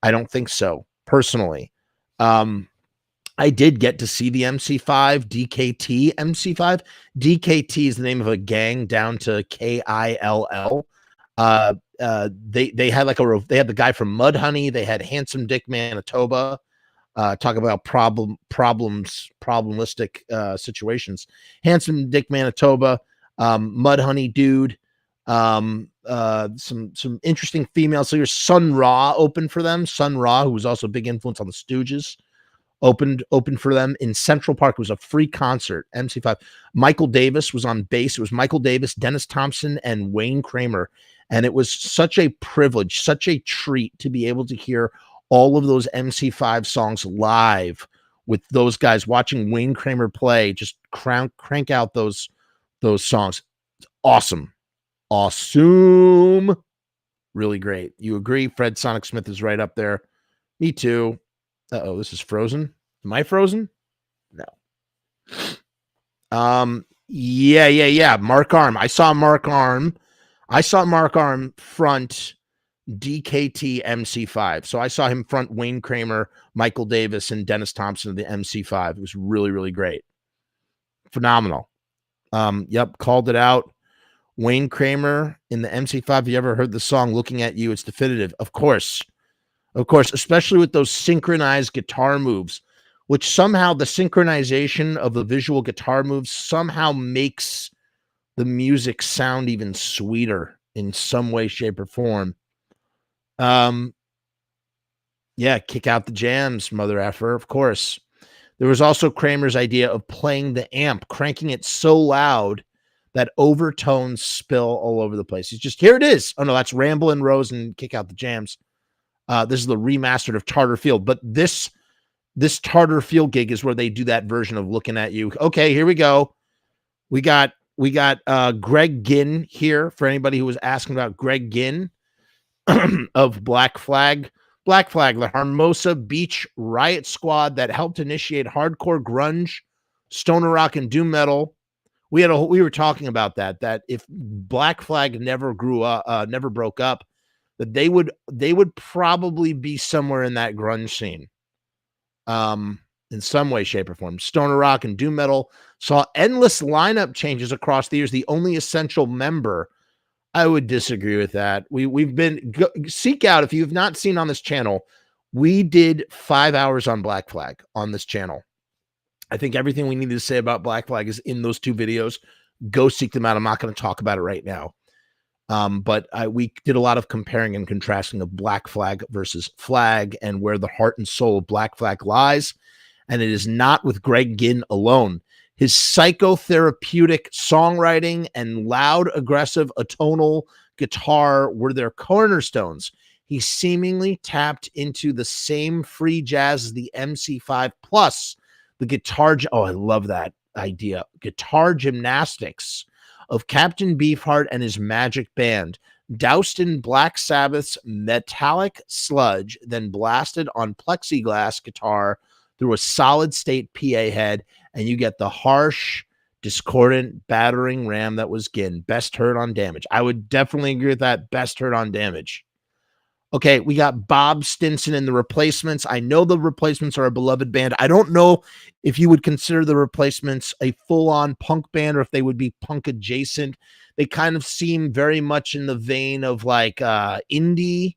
I don't think so, personally. I did get to see the MC5, DKT MC5. DKT is the name of a gang down to KILL. They had they had the guy from Mudhoney. They had Handsome Dick Manitoba. Talk about problematic situations. Handsome Dick Manitoba, Mudhoney Dude, some interesting females. So your Sun Ra opened for them. Sun Ra, who was also a big influence on the Stooges, opened for them in Central Park. It was a free concert. MC5. Michael Davis was on bass. It was Michael Davis, Dennis Thompson, and Wayne Kramer. And it was such a privilege, such a treat to be able to hear all of those MC5 songs live with those guys, watching Wayne Kramer play, just crank out those songs. It's awesome. Awesome. Really great. You agree? Fred Sonic Smith is right up there. Me too. Uh-oh, this is frozen. Am I frozen? No. Yeah. Mark Arm. I saw Mark Arm front DKT MC5. So I saw him front Wayne Kramer, Michael Davis, and Dennis Thompson of the MC5. It was really, really great. Phenomenal. Yep, called it out. Wayne Kramer in the MC5. Have you ever heard the song Looking at You? It's definitive. Of course, especially with those synchronized guitar moves, which somehow the synchronization of the visual guitar moves somehow makes the music sound even sweeter in some way, shape, or form. Yeah, kick out the jams, mother effer, of course. There was also Kramer's idea of playing the amp, cranking it so loud that overtones spill all over the place. It's just, here it is. Oh no, that's Ramble and Rose and Kick Out the Jams. This is the remastered of Tartar Field, but this Tartar Field gig is where they do that version of Looking at You. Okay, here we go. We got Greg Ginn here, for anybody who was asking about Greg Ginn of Black Flag. Black Flag, the Hermosa Beach riot squad that helped initiate hardcore grunge, stoner rock, and doom metal. We were talking about that if Black Flag never broke up, that they would probably be somewhere in that grunge scene, in some way, shape, or form. Stoner rock and doom metal saw endless lineup changes across the years. The only essential member, I would disagree with that. We've been seek out, if you've not seen on this channel, we did 5 hours on Black Flag on this channel. I think everything we need to say about Black Flag is in those 2 videos. Go seek them out. I'm not going to talk about it right now. But we did a lot of comparing and contrasting of Black Flag versus Flag and where the heart and soul of Black Flag lies. And it is not with Greg Ginn alone. His psychotherapeutic songwriting and loud, aggressive, atonal guitar were their cornerstones. He seemingly tapped into the same free jazz as the MC5 plus the guitar. Oh, I love that idea. Guitar gymnastics of Captain Beefheart and his magic band, doused in Black Sabbath's metallic sludge, then blasted on plexiglass guitar through a solid state PA head, and you get the harsh, discordant, battering ram that was Ginn. Best heard on Damage. I would definitely agree with that. Best heard on Damage. Okay, we got Bob Stinson and the Replacements. I know the Replacements are a beloved band. I don't know if you would consider the Replacements a full-on punk band or if they would be punk adjacent. They kind of seem very much in the vein of like indie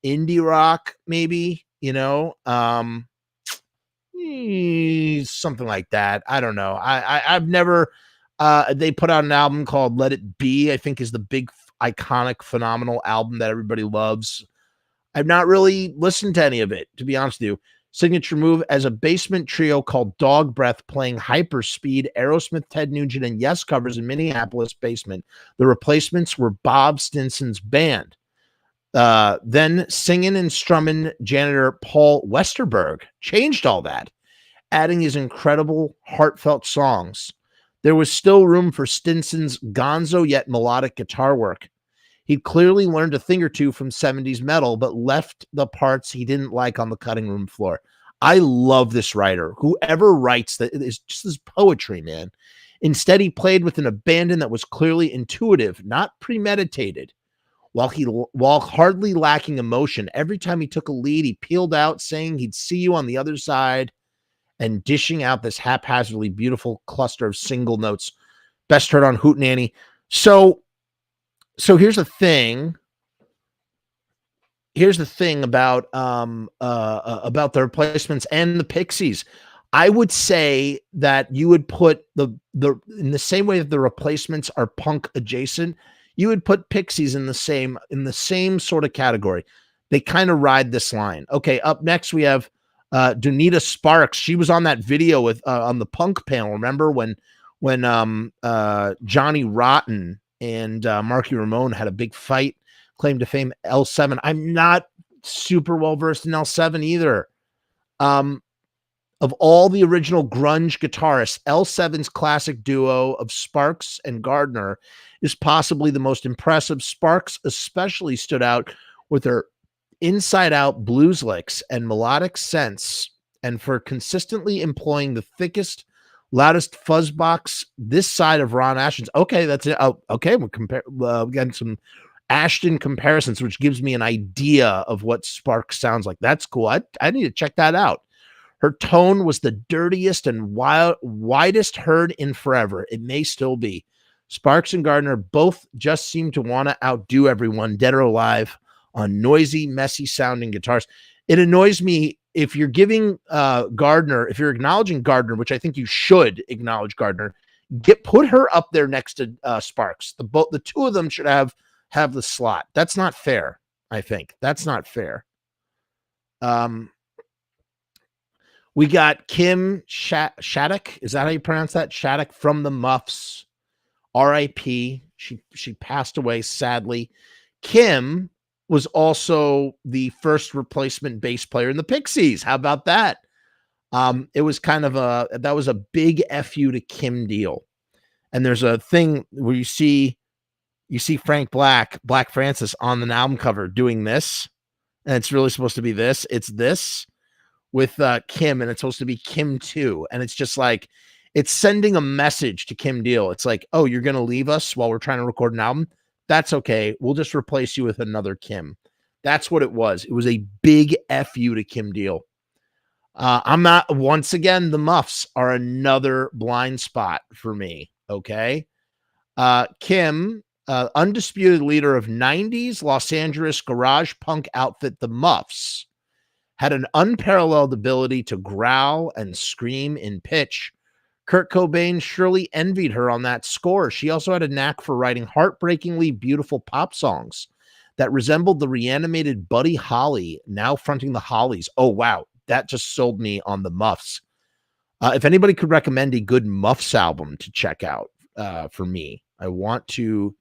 rock, maybe, something like that. I don't know. I've never they put out an album called Let It Be, I think is the big iconic, phenomenal album that everybody loves. I've not really listened to any of it, to be honest with you. Signature move as a basement trio called Dog Breath, playing hyperspeed Aerosmith, Ted Nugent, and Yes covers in Minneapolis basement. The replacements were Bob Stinson's band. Then singing and strumming janitor Paul Westerberg changed all that, adding his incredible heartfelt songs. There was still room for Stinson's gonzo yet melodic guitar work. He'd clearly learned a thing or two from 70s metal, but left the parts he didn't like on the cutting room floor. I love this writer. Whoever writes that is just this poetry, man. Instead, he played with an abandon that was clearly intuitive, not premeditated. While hardly lacking emotion, every time he took a lead, he peeled out, saying he'd see you on the other side, and dishing out this haphazardly beautiful cluster of single notes, best heard on Hootenanny. So here's the thing. Here's the thing about the replacements and the Pixies. I would say that you would put the in the same way that the replacements are punk adjacent, you would put Pixies in the same sort of category. They kind of ride this line. Okay, up next we have Donita Sparks. She was on that video with on the punk panel. Remember when Johnny Rotten and Marky Ramone had a big fight, claim to fame L7. I'm not super well versed in L7 either. Of all the original grunge guitarists, L7's classic duo of Sparks and Gardner is possibly the most impressive. Sparks especially stood out with her inside-out blues licks and melodic sense, and for consistently employing the thickest, loudest fuzz box this side of Ron Ashton's. Okay, that's it. Oh, okay, we're getting some Ashton comparisons, which gives me an idea of what Sparks sounds like. That's cool. I need to check that out. Her tone was the dirtiest and widest heard in forever. It may still be. Sparks and Gardner both just seem to want to outdo everyone, dead or alive, on noisy, messy sounding guitars. It annoys me if you're giving Gardner, if you're acknowledging Gardner, which I think you should acknowledge Gardner, put her up there next to Sparks. The two of them should have the slot. That's not fair. I think that's not fair. We got Kim Shattuck. Is that how you pronounce that? Shattuck from the Muffs. R.I.P. She passed away, sadly. Kim was also the first replacement bass player in the Pixies. How about that? It was kind of that was a big FU to Kim deal. And there's a thing where you see Frank Black Francis on the album cover doing this, and it's really supposed to be this. It's this with Kim, and it's supposed to be Kim too. And it's just like, it's sending a message to Kim Deal. It's like, oh, you're going to leave us while we're trying to record an album? That's okay. We'll just replace you with another Kim. That's what it was. It was a big FU to Kim Deal. I'm not, once again, the Muffs are another blind spot for me. Okay. Kim, undisputed leader of 90s Los Angeles garage punk outfit, the Muffs, had an unparalleled ability to growl and scream in pitch. Kurt Cobain surely envied her on that score. She also had a knack for writing heartbreakingly beautiful pop songs that resembled the reanimated Buddy Holly, now fronting the Hollies. Oh, wow. That just sold me on the Muffs. If anybody could recommend a good Muffs album to check out for me, I want to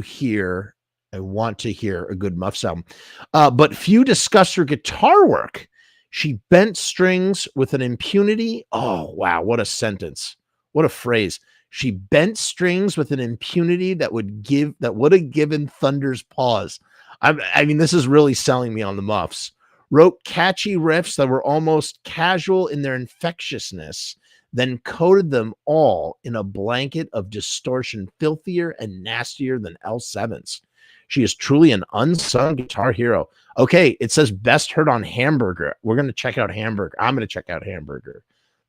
hear a good Muffs album. But few discuss her guitar work. She bent strings with an impunity. Oh, wow. What a sentence. What a phrase. She bent strings with an impunity that would have given Thunder's pause. I mean, this is really selling me on the Muffs. Wrote catchy riffs that were almost casual in their infectiousness, then coated them all in a blanket of distortion filthier and nastier than L7's. She is truly an unsung guitar hero. Okay, it says best heard on Hamburger. We're going to check out Hamburger. I'm going to check out Hamburger.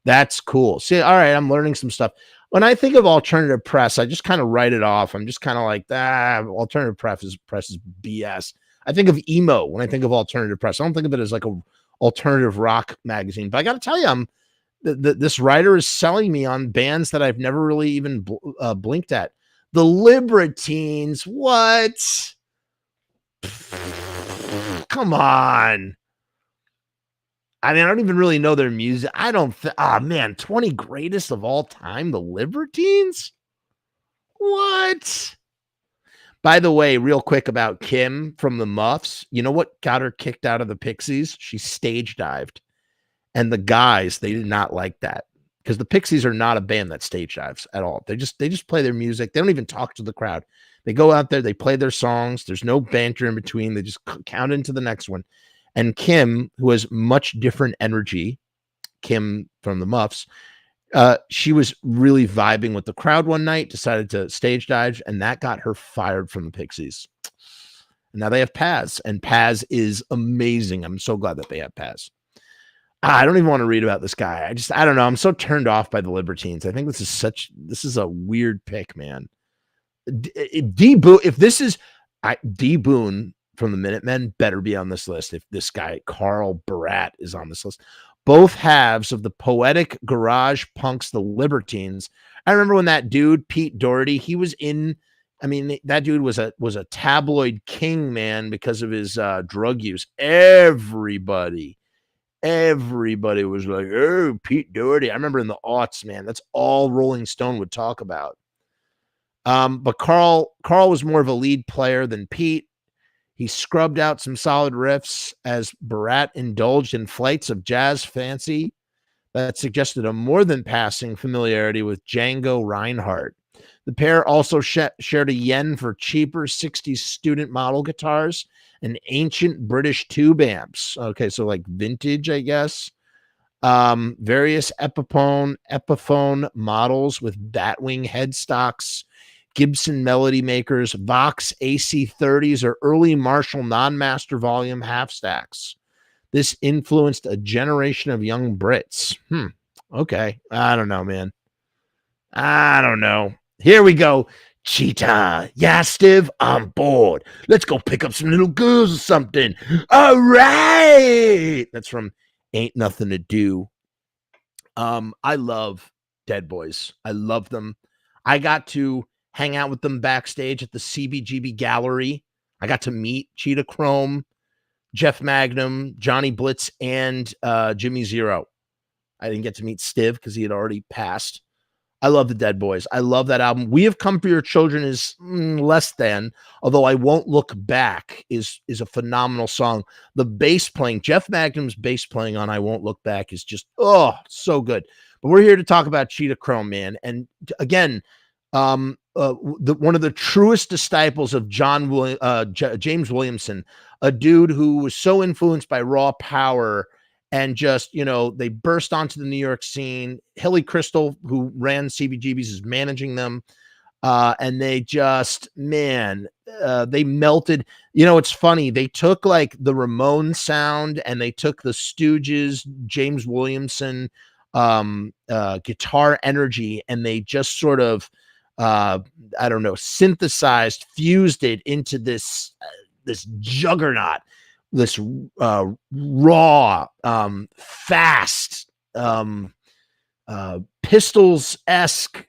That's cool. See, all right, I'm learning some stuff. When I think of alternative press, I just kind of write it off. I'm just kind of like, alternative press is BS. I think of emo when I think of alternative press. I don't think of it as like a alternative rock magazine. But I got to tell you, this writer is selling me on bands that I've never really even blinked at. The Libertines. What? Come on. I mean, I don't even really know their music. I don't man, 20 greatest of all time, the Libertines? What? By the way, real quick about Kim from the Muffs. You know what got her kicked out of the Pixies? She stage dived. And the guys, they did not like that. Because the Pixies are not a band that stage dives at all. They just play their music. They don't even talk to the crowd. They go out there, they play their songs. There's no banter in between. They just count into the next one. And Kim, who has much different energy, Kim from the Muffs, she was really vibing with the crowd one night, decided to stage dive, and that got her fired from the Pixies. And now they have Paz, and Paz is amazing. I'm so glad that they have Paz. I don't even want to read about this guy. I don't know. I'm so turned off by the Libertines. I think this is a weird pick, man. D Boone from the Minutemen better be on this list. If this guy, Carl Barat, is on this list, both halves of the poetic garage punks, the Libertines. I remember when that dude, Pete Doherty, he was in, I mean, that dude was a tabloid king, man, because of his drug use. Everybody was like, oh, Pete Doherty. I remember in the aughts, man, that's all Rolling Stone would talk about. But Carl was more of a lead player than Pete. He scrubbed out some solid riffs as Barat indulged in flights of jazz fancy that suggested a more than passing familiarity with Django Reinhardt. The pair also shared a yen for cheaper 60s student model guitars and ancient British tube amps. Okay, so like vintage, I guess. Various Epiphone models with Batwing headstocks, Gibson Melody Makers, Vox AC30s, or early Marshall non-master volume half stacks. This influenced a generation of young Brits. Okay. I don't know, man. I don't know. Here we go. Cheetah. Yeah, Steve, I'm bored. Let's go pick up some little girls or something. All right. That's from Ain't Nothing to Do. I love Dead Boys. I love them. I got to hang out with them backstage at the CBGB Gallery. I got to meet Cheetah Chrome, Jeff Magnum, Johnny Blitz, and Jimmy Zero. I didn't get to meet Stiv because he had already passed. I love the Dead Boys. I love that album. We Have Come for Your Children is less than, although I Won't Look Back is a phenomenal song. The bass playing, Jeff Magnum's bass playing on I Won't Look Back is just, so good. But we're here to talk about Cheetah Chrome, man. And again, one of the truest disciples of James Williamson, a dude who was so influenced by Raw Power and just, they burst onto the New York scene. Hilly Crystal, who ran CBGB's, is managing them. And they just, they melted. It's funny. They took like the Ramone sound and they took the Stooges, James Williamson, guitar energy, and they just sort of, synthesized, fused it into this juggernaut, this raw, fast, Pistols-esque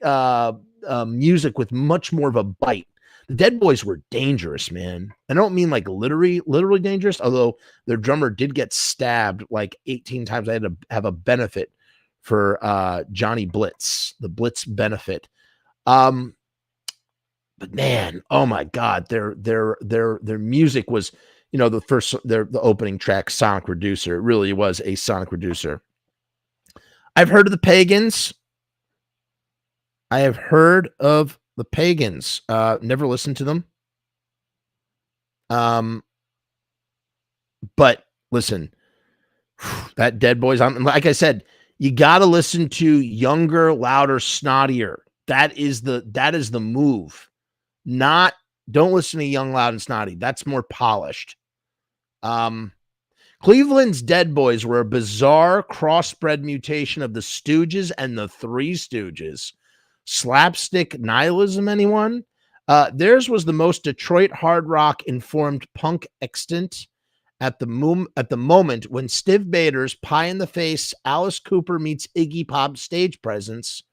music with much more of a bite. The Dead Boys were dangerous, man. I don't mean like literally dangerous, although their drummer did get stabbed like 18 times. I had to have a benefit for Johnny Blitz, the Blitz benefit. But man, oh my God, their music was, the opening track, Sonic Reducer. It really was a Sonic Reducer. I've heard of the Pagans. Never listened to them. But listen, that Dead Boys, like I said, you got to listen to younger, louder, snottier. That is the move. Don't listen to Young, Loud, and Snotty. That's more polished. Cleveland's Dead Boys were a bizarre crossbred mutation of the Stooges and the Three Stooges. Slapstick nihilism, anyone? Theirs was the most Detroit hard rock informed punk extant at the moment when Stiv Bader's pie in the face Alice Cooper meets Iggy Pop stage presence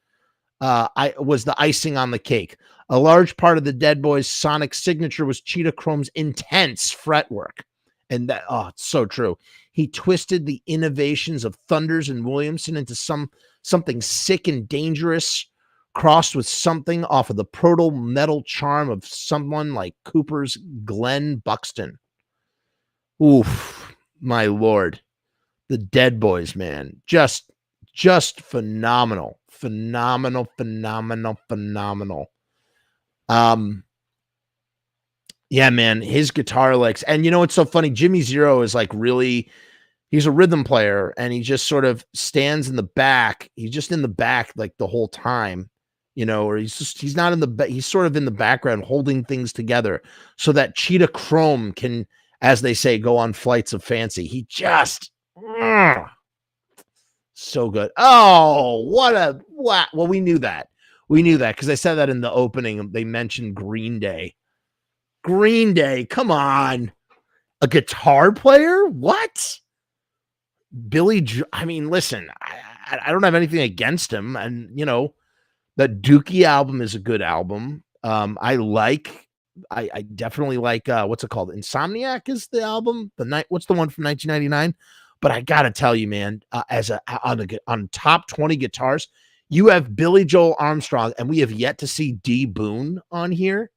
was the icing on the cake. A large part of the Dead Boys' sonic signature was Cheetah Chrome's intense fretwork. And that, oh, it's so true. He twisted the innovations of Thunders and Williamson into something sick and dangerous, crossed with something off of the proto metal charm of someone like Cooper's Glenn Buxton. Oof, my lord. The Dead Boys, man. Just phenomenal. Phenomenal. Yeah, man, his guitar licks. And you know what's so funny? Jimmy Zero is like really, he's a rhythm player and he just sort of stands in the back. He's just in the back like the whole time, you know, or he's not in the, he's sort of in the background holding things together so that Cheetah Chrome can, as they say, go on flights of fancy. He just, so good. Oh, what. Well, we knew that. We knew that because I said that in the opening. They mentioned Green Day. Green Day, come on. A guitar player? What? I mean, listen, I don't have anything against him. And, you know, the Dookie album is a good album. I definitely like, what's it called? Insomniac is the album. What's the one from 1999? But I got to tell you, man, on top 20 guitars, you have Billy Joel Armstrong, and we have yet to see D Boon on here.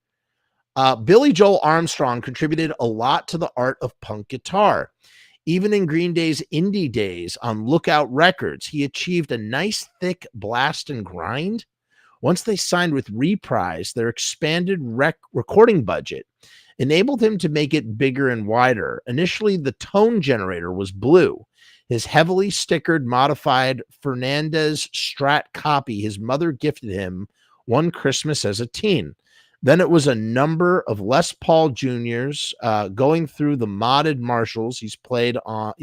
Billy Joel Armstrong contributed a lot to the art of punk guitar. Even in Green Day's indie days on Lookout Records, he achieved a nice thick blast and grind. Once they signed with Reprise, their expanded recording budget enabled him to make it bigger and wider. Initially, the tone generator was blue. His heavily stickered, modified Fernandez Strat copy his mother gifted him one Christmas as a teen. Then it was a number of Les Paul Juniors going through the modded Marshalls he's played on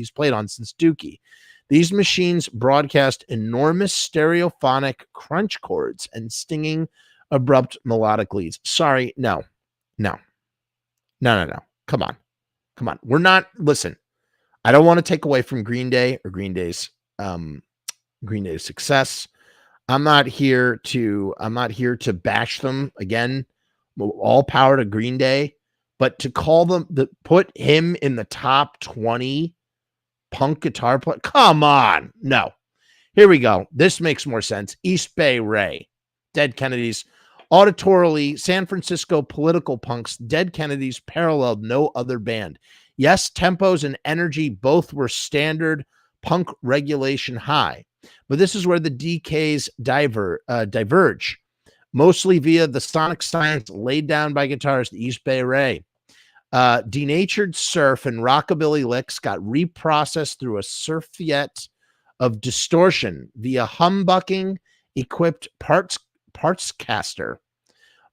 since Dookie. These machines broadcast enormous stereophonic crunch chords and stinging, abrupt melodic leads. Sorry, no. Come on. We're not. Listen, I don't want to take away from Green Day or Green Day's success. I'm not here to bash them again. All power to Green Day, but to put him in the top 20 punk guitar player, come on. No. Here we go. This makes more sense. East Bay Ray, Dead Kennedys. Auditorily, San Francisco political punks, Dead Kennedys paralleled no other band. Yes, tempos and energy both were standard punk regulation high, but this is where the DKs diverge. Mostly via the sonic science laid down by guitarist East Bay Ray. Denatured surf and rockabilly licks got reprocessed through a surfeit of distortion via humbucking equipped parts caster.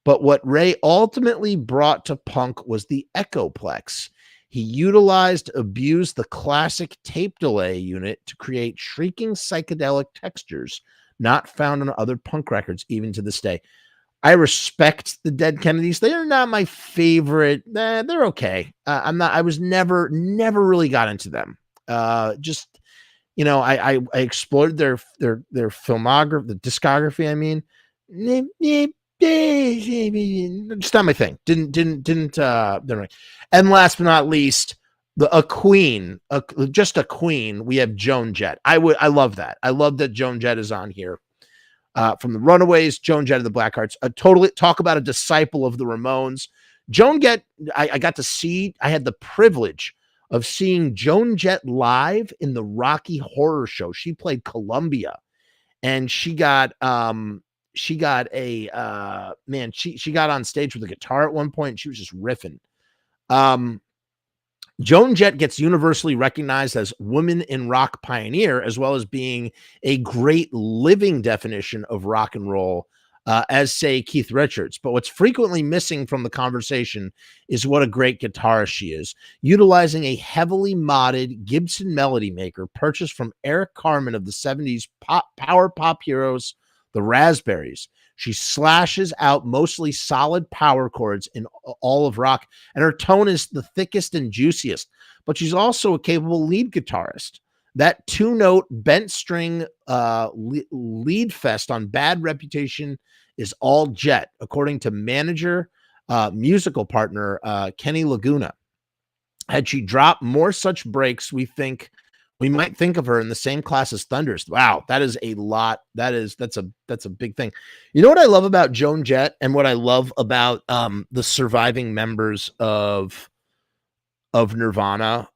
But what Ray ultimately brought to punk was the Echoplex. He abused the classic tape delay unit to create shrieking psychedelic textures not found on other punk records, even to this day. I respect the Dead Kennedys. They are not my favorite. They're okay. I was never really got into them. Just, you know, I explored their filmography, the discography. I mean, just not my thing. Didn't. And last but not least, a queen. We have Joan Jett. I love that. I love that Joan Jett is on here. From the Runaways, Joan Jett of the Blackhearts. Totally talk about a disciple of the Ramones. Joan Jett, I had the privilege of seeing Joan Jett live in the Rocky Horror Show. She played Columbia, and she got on stage with a guitar at one point, and she was just riffing. Joan Jett gets universally recognized as woman in rock pioneer, as well as being a great living definition of rock and roll, as say Keith Richards. But what's frequently missing from the conversation is what a great guitarist she is, utilizing a heavily modded Gibson Melody Maker purchased from Eric Carmen of the 70s power pop heroes, the Raspberries. She slashes out mostly solid power chords in all of rock, and her tone is the thickest and juiciest, but she's also a capable lead guitarist. That 2-note bent string lead fest on Bad Reputation is all jet, according to manager, musical partner Kenny Laguna. Had she dropped more such breaks, we might think of her in the same class as Thunders. Wow, that is a lot. That's a big thing. You know what I love about Joan Jett, and what I love about the surviving members of Nirvana,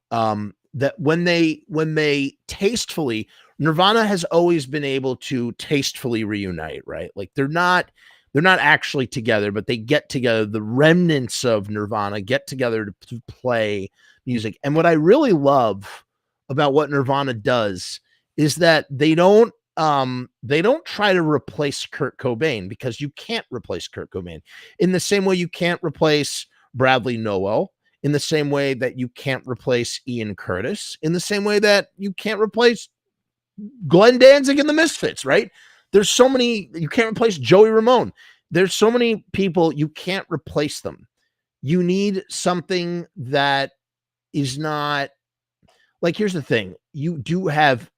that when they tastefully, Nirvana has always been able to tastefully reunite, right? Like they're not actually together, but they get together. The remnants of Nirvana get together to play music. And what I really love about what Nirvana does is that they don't try to replace Kurt Cobain, because you can't replace Kurt Cobain in the same way you can't replace Bradley Nowell, in the same way that you can't replace Ian Curtis, in the same way that you can't replace Glenn Danzig and the Misfits, right? There's so many, you can't replace Joey Ramone. There's so many people, you can't replace them. You need something that is not, like, here's the thing. You do have,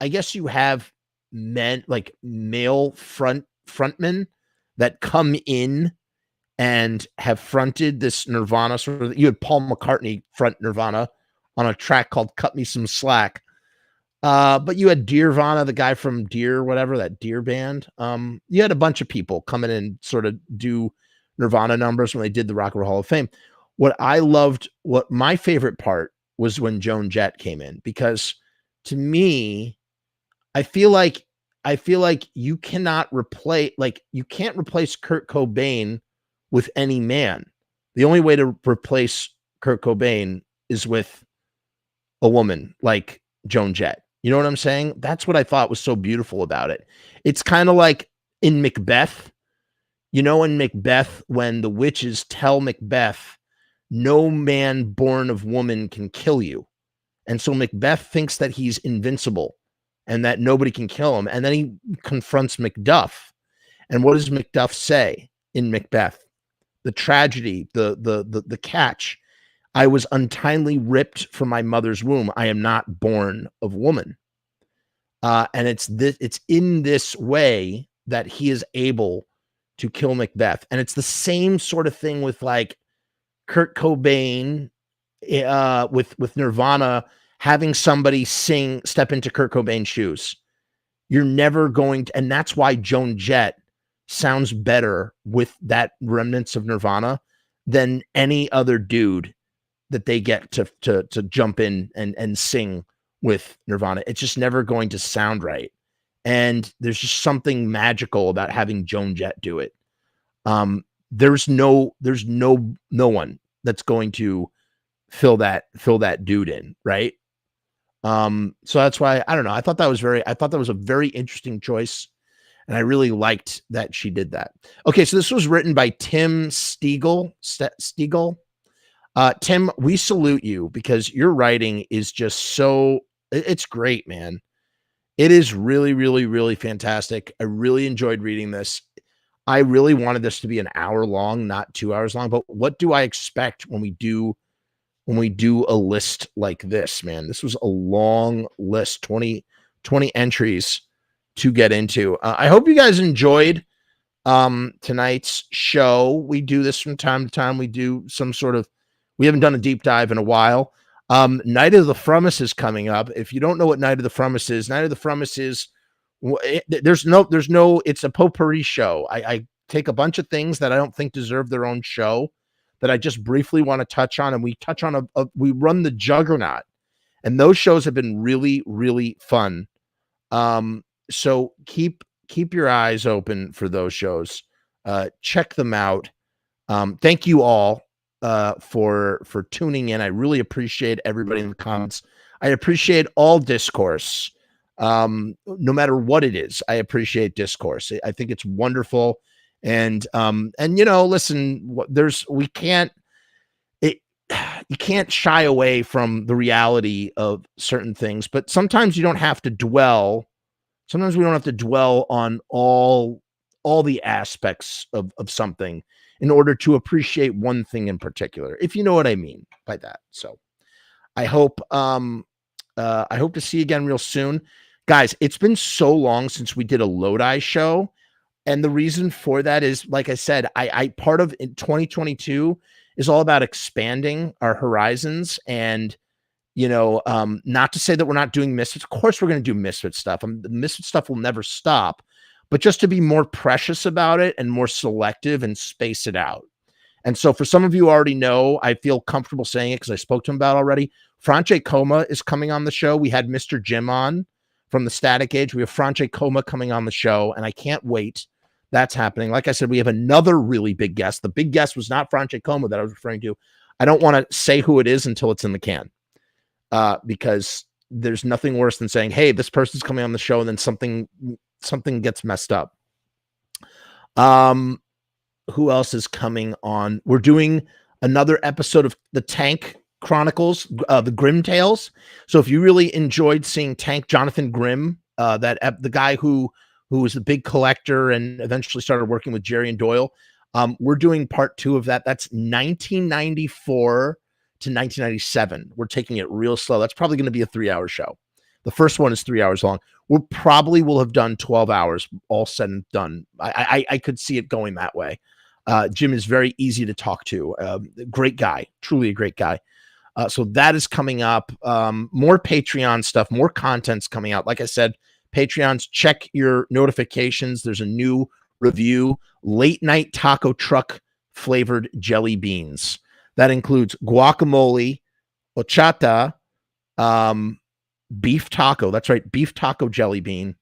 I guess you have men, like male frontmen that come in and have fronted this Nirvana sort of. You had Paul McCartney front Nirvana on a track called Cut Me Some Slack. But you had Deervana, the guy from Deer, whatever, that Deer band. You had a bunch of people come in and sort of do Nirvana numbers when they did the Rock and Roll Hall of Fame. What my favorite part was when Joan Jett came in, because to me, I feel like you cannot replace, you can't replace Kurt Cobain with any man. The only way to replace Kurt Cobain is with a woman like Joan Jett. You know what I'm saying? That's what I thought was so beautiful about it. It's kind of like in Macbeth, in Macbeth, when the witches tell Macbeth, no man born of woman can kill you. And so Macbeth thinks that he's invincible and that nobody can kill him. And then he confronts Macduff. And what does Macduff say in Macbeth? The tragedy, the catch. I was untimely ripped from my mother's womb. I am not born of woman. And it's in this way that he is able to kill Macbeth. And it's the same sort of thing with like Kurt Cobain, with Nirvana, having somebody step into Kurt Cobain's shoes. You're never going to, and that's why Joan Jett sounds better with that remnants of Nirvana than any other dude that they get to jump in and sing with Nirvana. It's just never going to sound right. And there's just something magical about having Joan Jett do it. There's no one that's going to fill that dude in, right? So that's why, I don't know. I thought that was a very interesting choice. And I really liked that she did that. Okay, so this was written by Tim Stiegel. Tim, we salute you, because your writing is just it's great, man. It is really, really, really fantastic. I really enjoyed reading this. I really wanted this to be an hour long, not 2 hours long. But what do I expect when we do a list like this, man? This was a long list, 20 entries to get into. I hope you guys enjoyed tonight's show. We do this from time to time. We do we haven't done a deep dive in a while. Night of the Frumess is coming up. If you don't know what Night of the Frumess is, it's a potpourri show. I take a bunch of things that I don't think deserve their own show, that I just briefly want to touch on. And we touch on we run the Juggernaut, and those shows have been really, really fun. So keep your eyes open for those shows. Check them out. Thank you all for tuning in. I really appreciate everybody in the comments. I appreciate all discourse. No matter what it is, I appreciate discourse. I think it's wonderful. And listen, you can't shy away from the reality of certain things, but sometimes you don't have to dwell. Sometimes we don't have to dwell on all the aspects of something in order to appreciate one thing in particular, if you know what I mean by that. So I hope I hope to see you again real soon. Guys, it's been so long since we did a Lodi show. And the reason for that is, like I said, I part of 2022 is all about expanding our horizons. And, not to say that we're not doing Misfits. Of course, we're going to do Misfit stuff. The Misfit stuff will never stop. But just to be more precious about it and more selective and space it out. And so for some of you already know, I feel comfortable saying it because I spoke to him about it already. Franche Coma is coming on the show. We had Mr. Jim on from the Static Age. We have Franche Coma coming on the show, and I can't wait. That's happening. Like I said, we have another really big guest. The big guest was not Franche Coma that I was referring to. I don't want to say who it is until it's in the can, because there's nothing worse than saying, hey, this person's coming on the show, and then something gets messed up. Who else is coming on? We're doing another episode of the Tank Chronicles, the Grimm Tales. So if you really enjoyed seeing Tank, Jonathan Grimm, the guy who was the big collector and eventually started working with Jerry and Doyle, we're doing part 2 of that. That's 1994 to 1997. We're taking it real slow. That's probably going to be a 3-hour show. The first one is 3 hours long. We probably will have done 12 hours, all said and done. I could see it going that way. Jim is very easy to talk to. Great guy, truly a great guy. So that is coming up. More Patreon stuff, more content's coming out. Like I said, Patreons, check your notifications. There's a new review, late night taco truck flavored jelly beans. That includes guacamole, horchata, beef taco. That's right. Beef taco jelly bean,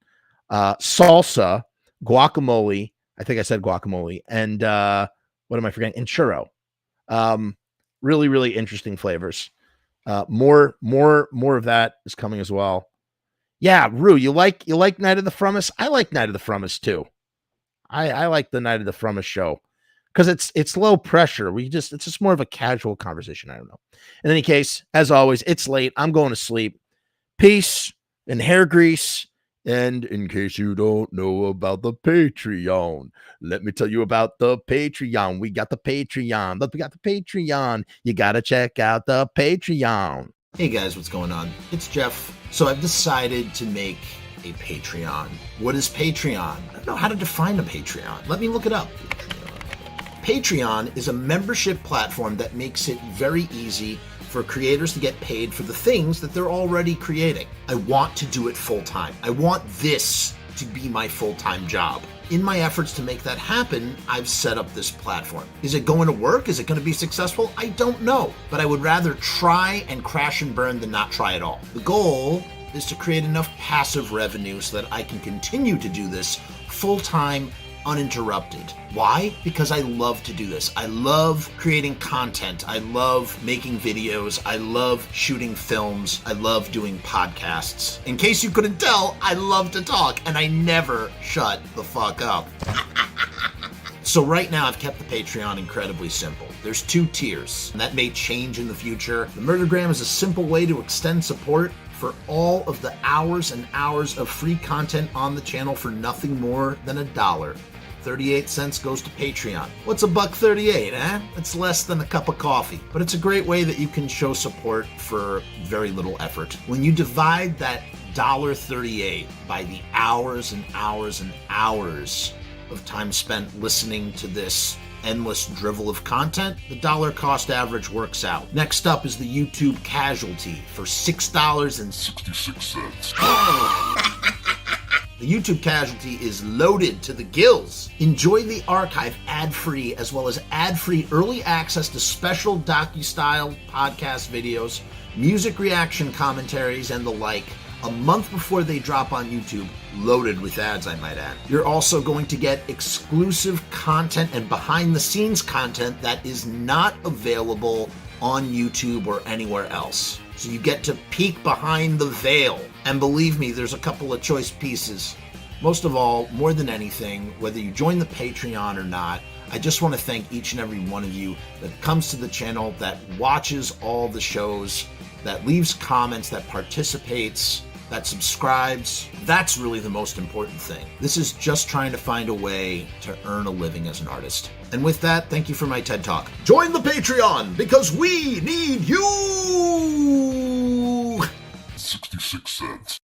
salsa, guacamole. I think I said guacamole. And what am I forgetting? And churro. Really, really interesting flavors. More of that is coming as well. Yeah, Rue, you like Night of the Frumess? I like Night of the Frumess too. I like the Night of the Frumess show because it's low pressure. It's just more of a casual conversation. I don't know. In any case, as always, it's late. I'm going to sleep. Peace and hair grease. And in case you don't know about the Patreon, let me tell you about the Patreon. We got the Patreon. Look, we got the Patreon. You got to check out the Patreon. Hey guys, what's going on? It's Jeff. So I've decided to make a Patreon. What is Patreon? I don't know how to define a Patreon. Let me look it up. Patreon is a membership platform that makes it very easy for creators to get paid for the things that they're already creating. I want to do it full time. I want this to be my full-time job. In my efforts to make that happen, I've set up this platform. Is it going to work? Is it going to be successful? I don't know, but I would rather try and crash and burn than not try at all. The goal is to create enough passive revenue so that I can continue to do this full-time, uninterrupted. Why? Because I love to do this. I love creating content. I love making videos. I love shooting films. I love doing podcasts. In case you couldn't tell, I love to talk and I never shut the fuck up. So right now I've kept the Patreon incredibly simple. There's 2 tiers, and that may change in the future. The Murdergram is a simple way to extend support for all of the hours and hours of free content on the channel for nothing more than $1. 38 cents goes to Patreon. What's $1.38, eh? It's less than a cup of coffee, but it's a great way that you can show support for very little effort. When you divide that $1.38 by the hours and hours and hours of time spent listening to this endless drivel of content, the dollar cost average works out. Next up is the YouTube Casualty for $6.66. The YouTube Casualty is loaded to the gills. Enjoy the archive ad-free, as well as ad-free early access to special docu-style podcast videos, music reaction commentaries, and the like, a month before they drop on YouTube, loaded with ads, I might add. You're also going to get exclusive content and behind-the-scenes content that is not available on YouTube or anywhere else. So you get to peek behind the veil. And believe me, there's a couple of choice pieces. Most of all, more than anything, whether you join the Patreon or not, I just want to thank each and every one of you that comes to the channel, that watches all the shows, that leaves comments, that participates, that subscribes. That's really the most important thing. This is just trying to find a way to earn a living as an artist. And with that, thank you for my TED Talk. Join the Patreon because we need you! $1.66.